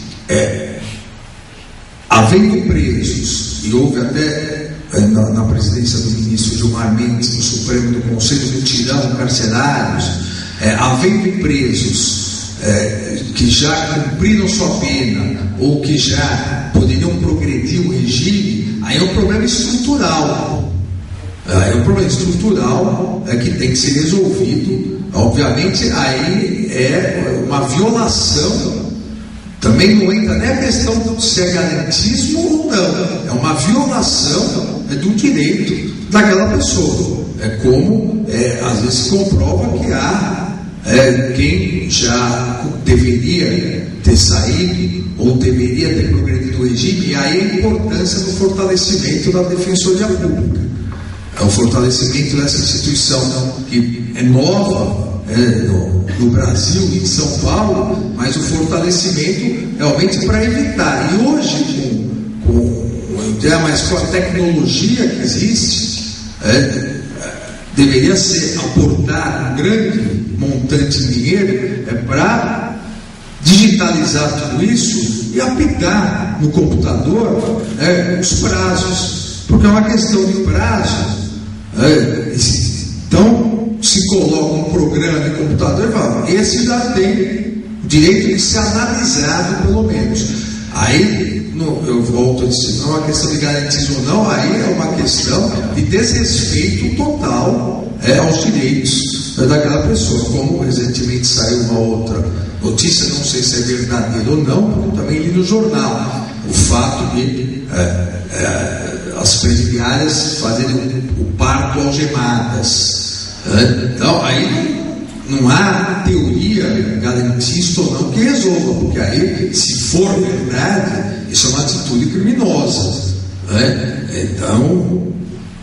havendo presos, e houve até na presidência do ministro Gilmar Mendes, no Supremo do Conselho, mutirão carcerários, havendo presos que já cumpriram sua pena ou que já poderiam progredir o regime, aí é um problema estrutural. É um problema estrutural que tem que ser resolvido. Obviamente, aí é uma violação. Também não entra nem a questão de se é garantismo ou não. É uma violação do direito daquela pessoa. Como às vezes se comprova que há quem já deveria ter saído ou deveria ter progredido o regime, e aí a importância do fortalecimento da Defensoria Pública. O fortalecimento dessa instituição que é nova, no Brasil e em São Paulo, mas o fortalecimento realmente para evitar. E hoje, com a tecnologia que existe, deveria ser aportar um grande montante de dinheiro para digitalizar tudo isso e aplicar no computador os prazos, porque é uma questão de prazo. Então, se coloca um programa de computador e fala, esse já tem o direito de ser analisado, pelo menos. Aí, eu volto a dizer, não é uma questão de garantia ou não, aí é uma questão de desrespeito total aos direitos daquela pessoa. Como recentemente saiu uma outra notícia, não sei se é verdadeira ou não, porque eu também li no jornal, o fato de as presidiárias fazerem o parto algemadas. Então, aí não há teoria garantista ou não que resolva, porque aí, se for verdade, isso é uma atitude criminosa. Então,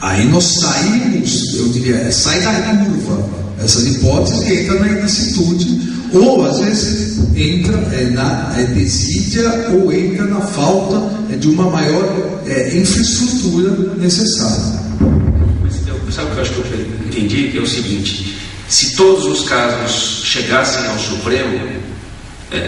aí nós saímos, eu diria, sai da curva essas hipóteses e entra na ilicitude, ou às vezes entra na desídia, ou entra na falta de uma maior infraestrutura necessária. Sabe o que eu acho que eu entendi? Que é o seguinte: se todos os casos chegassem ao Supremo,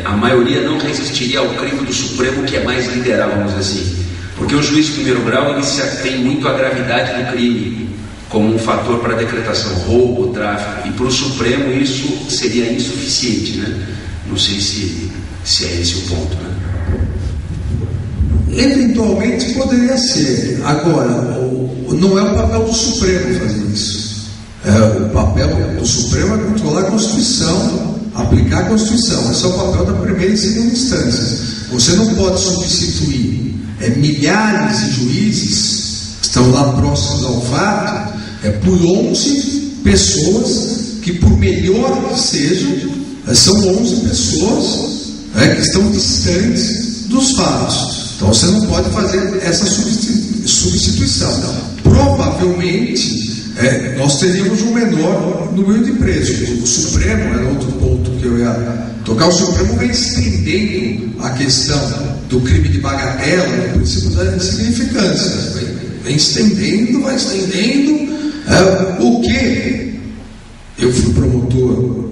a maioria não resistiria ao crivo do Supremo, que é mais liberal, vamos dizer assim. Porque o juiz de primeiro grau, ele se atém muito à gravidade do crime como um fator para a decretação, roubo, tráfico, e para o Supremo isso seria insuficiente, né? Não sei se é esse o ponto, né? Eventualmente poderia ser. Agora, não é o papel do Supremo fazer isso. O papel do Supremo é controlar a Constituição, aplicar a Constituição. Esse é o papel da primeira e segunda instância. Você não pode substituir milhares de juízes que estão lá próximos ao fato por 11 pessoas que, por melhor que sejam, são 11 pessoas que estão distantes dos fatos. Então você não pode fazer essa substituição. Provavelmente nós teríamos um menor número de presos. O Supremo era outro ponto que eu ia tocar. O Supremo vem estendendo a questão do crime de bagatela, do princípio da insignificância. Vai estendendo. O que eu fui promotor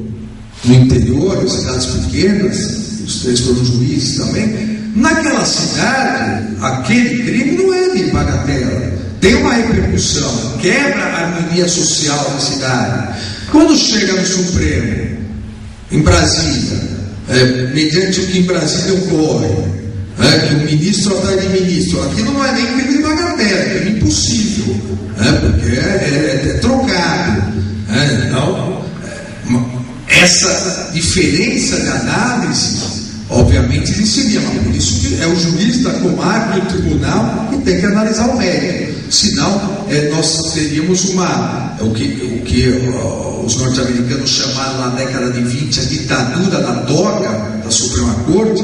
no interior, em cidades pequenas, os 3 foram juízes também. Naquela cidade, aquele crime não é de bagatela, tem uma repercussão, quebra a harmonia social da cidade. Quando chega no Supremo, em Brasília, mediante o que em Brasília ocorre, que o ministro atrás de ministro, aquilo não é nem crime de bagatela, é crime impossível, porque é trocado. Então, essa diferença de análise obviamente existiria, mas por isso que é o juiz da comarca e o tribunal que tem que analisar o mérito. Senão, nós teríamos o que os norte-americanos chamaram na década de 20 a ditadura da toga da Suprema Corte.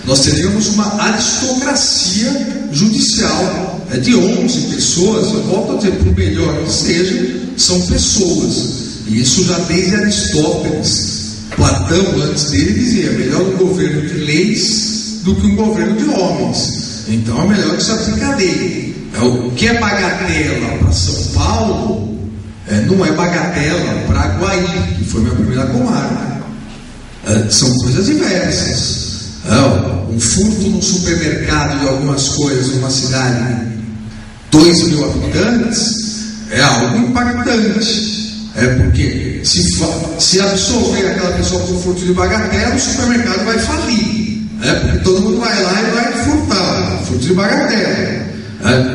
Nós teríamos uma aristocracia judicial de 11 pessoas. Eu volto a dizer, por melhor que seja, são pessoas. E isso já desde Aristóteles. Platão, antes dele, dizia: melhor um governo de leis do que um governo de homens. Então é melhor que se aplique a lei. O que é bagatela para São Paulo não é bagatela para Aguaí, que foi minha primeira comarca. São coisas diversas. Um furto no supermercado de algumas coisas numa cidade de 2.000 habitantes é algo impactante. Porque se absolver aquela pessoa por furto de bagatela, o supermercado vai falir, porque todo mundo vai lá e vai furtar, furto de bagatela.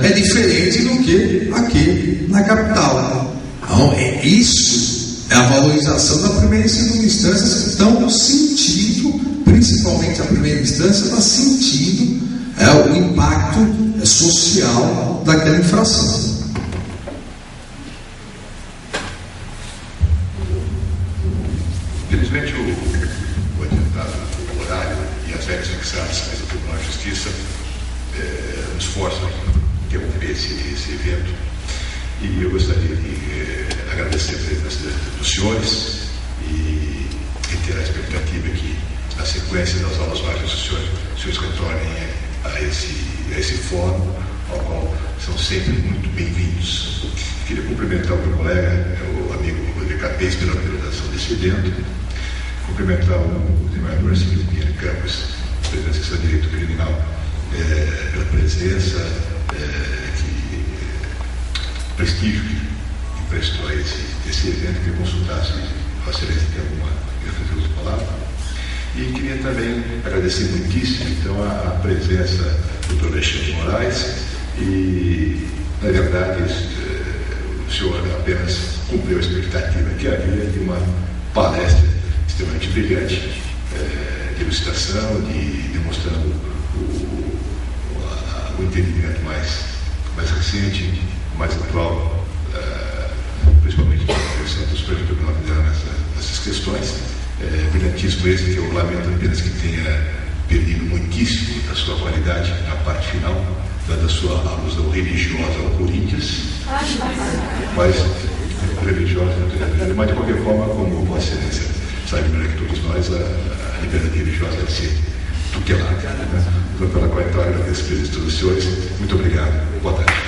É diferente do que aqui na capital. Então, isso é a valorização da primeira e segunda instância, que estão sentindo, principalmente a primeira instância, está sentindo o impacto social daquela infração. Infelizmente, o atentado horário e as regras fixadas pelo Tribunal de Justiça nos forçam a interromper esse evento. E eu gostaria de agradecer a presença dos senhores e ter a expectativa que, na sequência das aulas mágicas, os senhores retornem a esse fórum, ao qual são sempre muito bem-vindos. Queria cumprimentar o meu colega, o amigo Rodrigo Capês, pela organização desse evento, cumprimentar o desembargador Silvio Pinheiro Campos, presidente da Secção de Direito Criminal, pela presença, prestígio que prestou a esse evento, que consultasse a excelência tem alguma uso de palavra. E queria também agradecer muitíssimo, então, a presença do Dr. Alexandre Moraes, e, na verdade, o senhor apenas cumpriu a expectativa que havia de uma palestra extremamente brilhante, de ilustração, demonstrando o entendimento mais recente, mais atual, principalmente da Constituição do Supremo Tribunal Federal nessas questões. Brilhantismo esse que eu lamento apenas que tenha perdido muitíssimo da sua qualidade na parte final, dada a sua alusão religiosa ao Corinthians, mas religiosa, mas de qualquer forma, como Vossa Excelência sabe melhor que todos nós, a liberdade religiosa deve ser tutelada. Né? Então, pela qual eu agradeço a presença de todos os senhores. Muito obrigado. Boa tarde.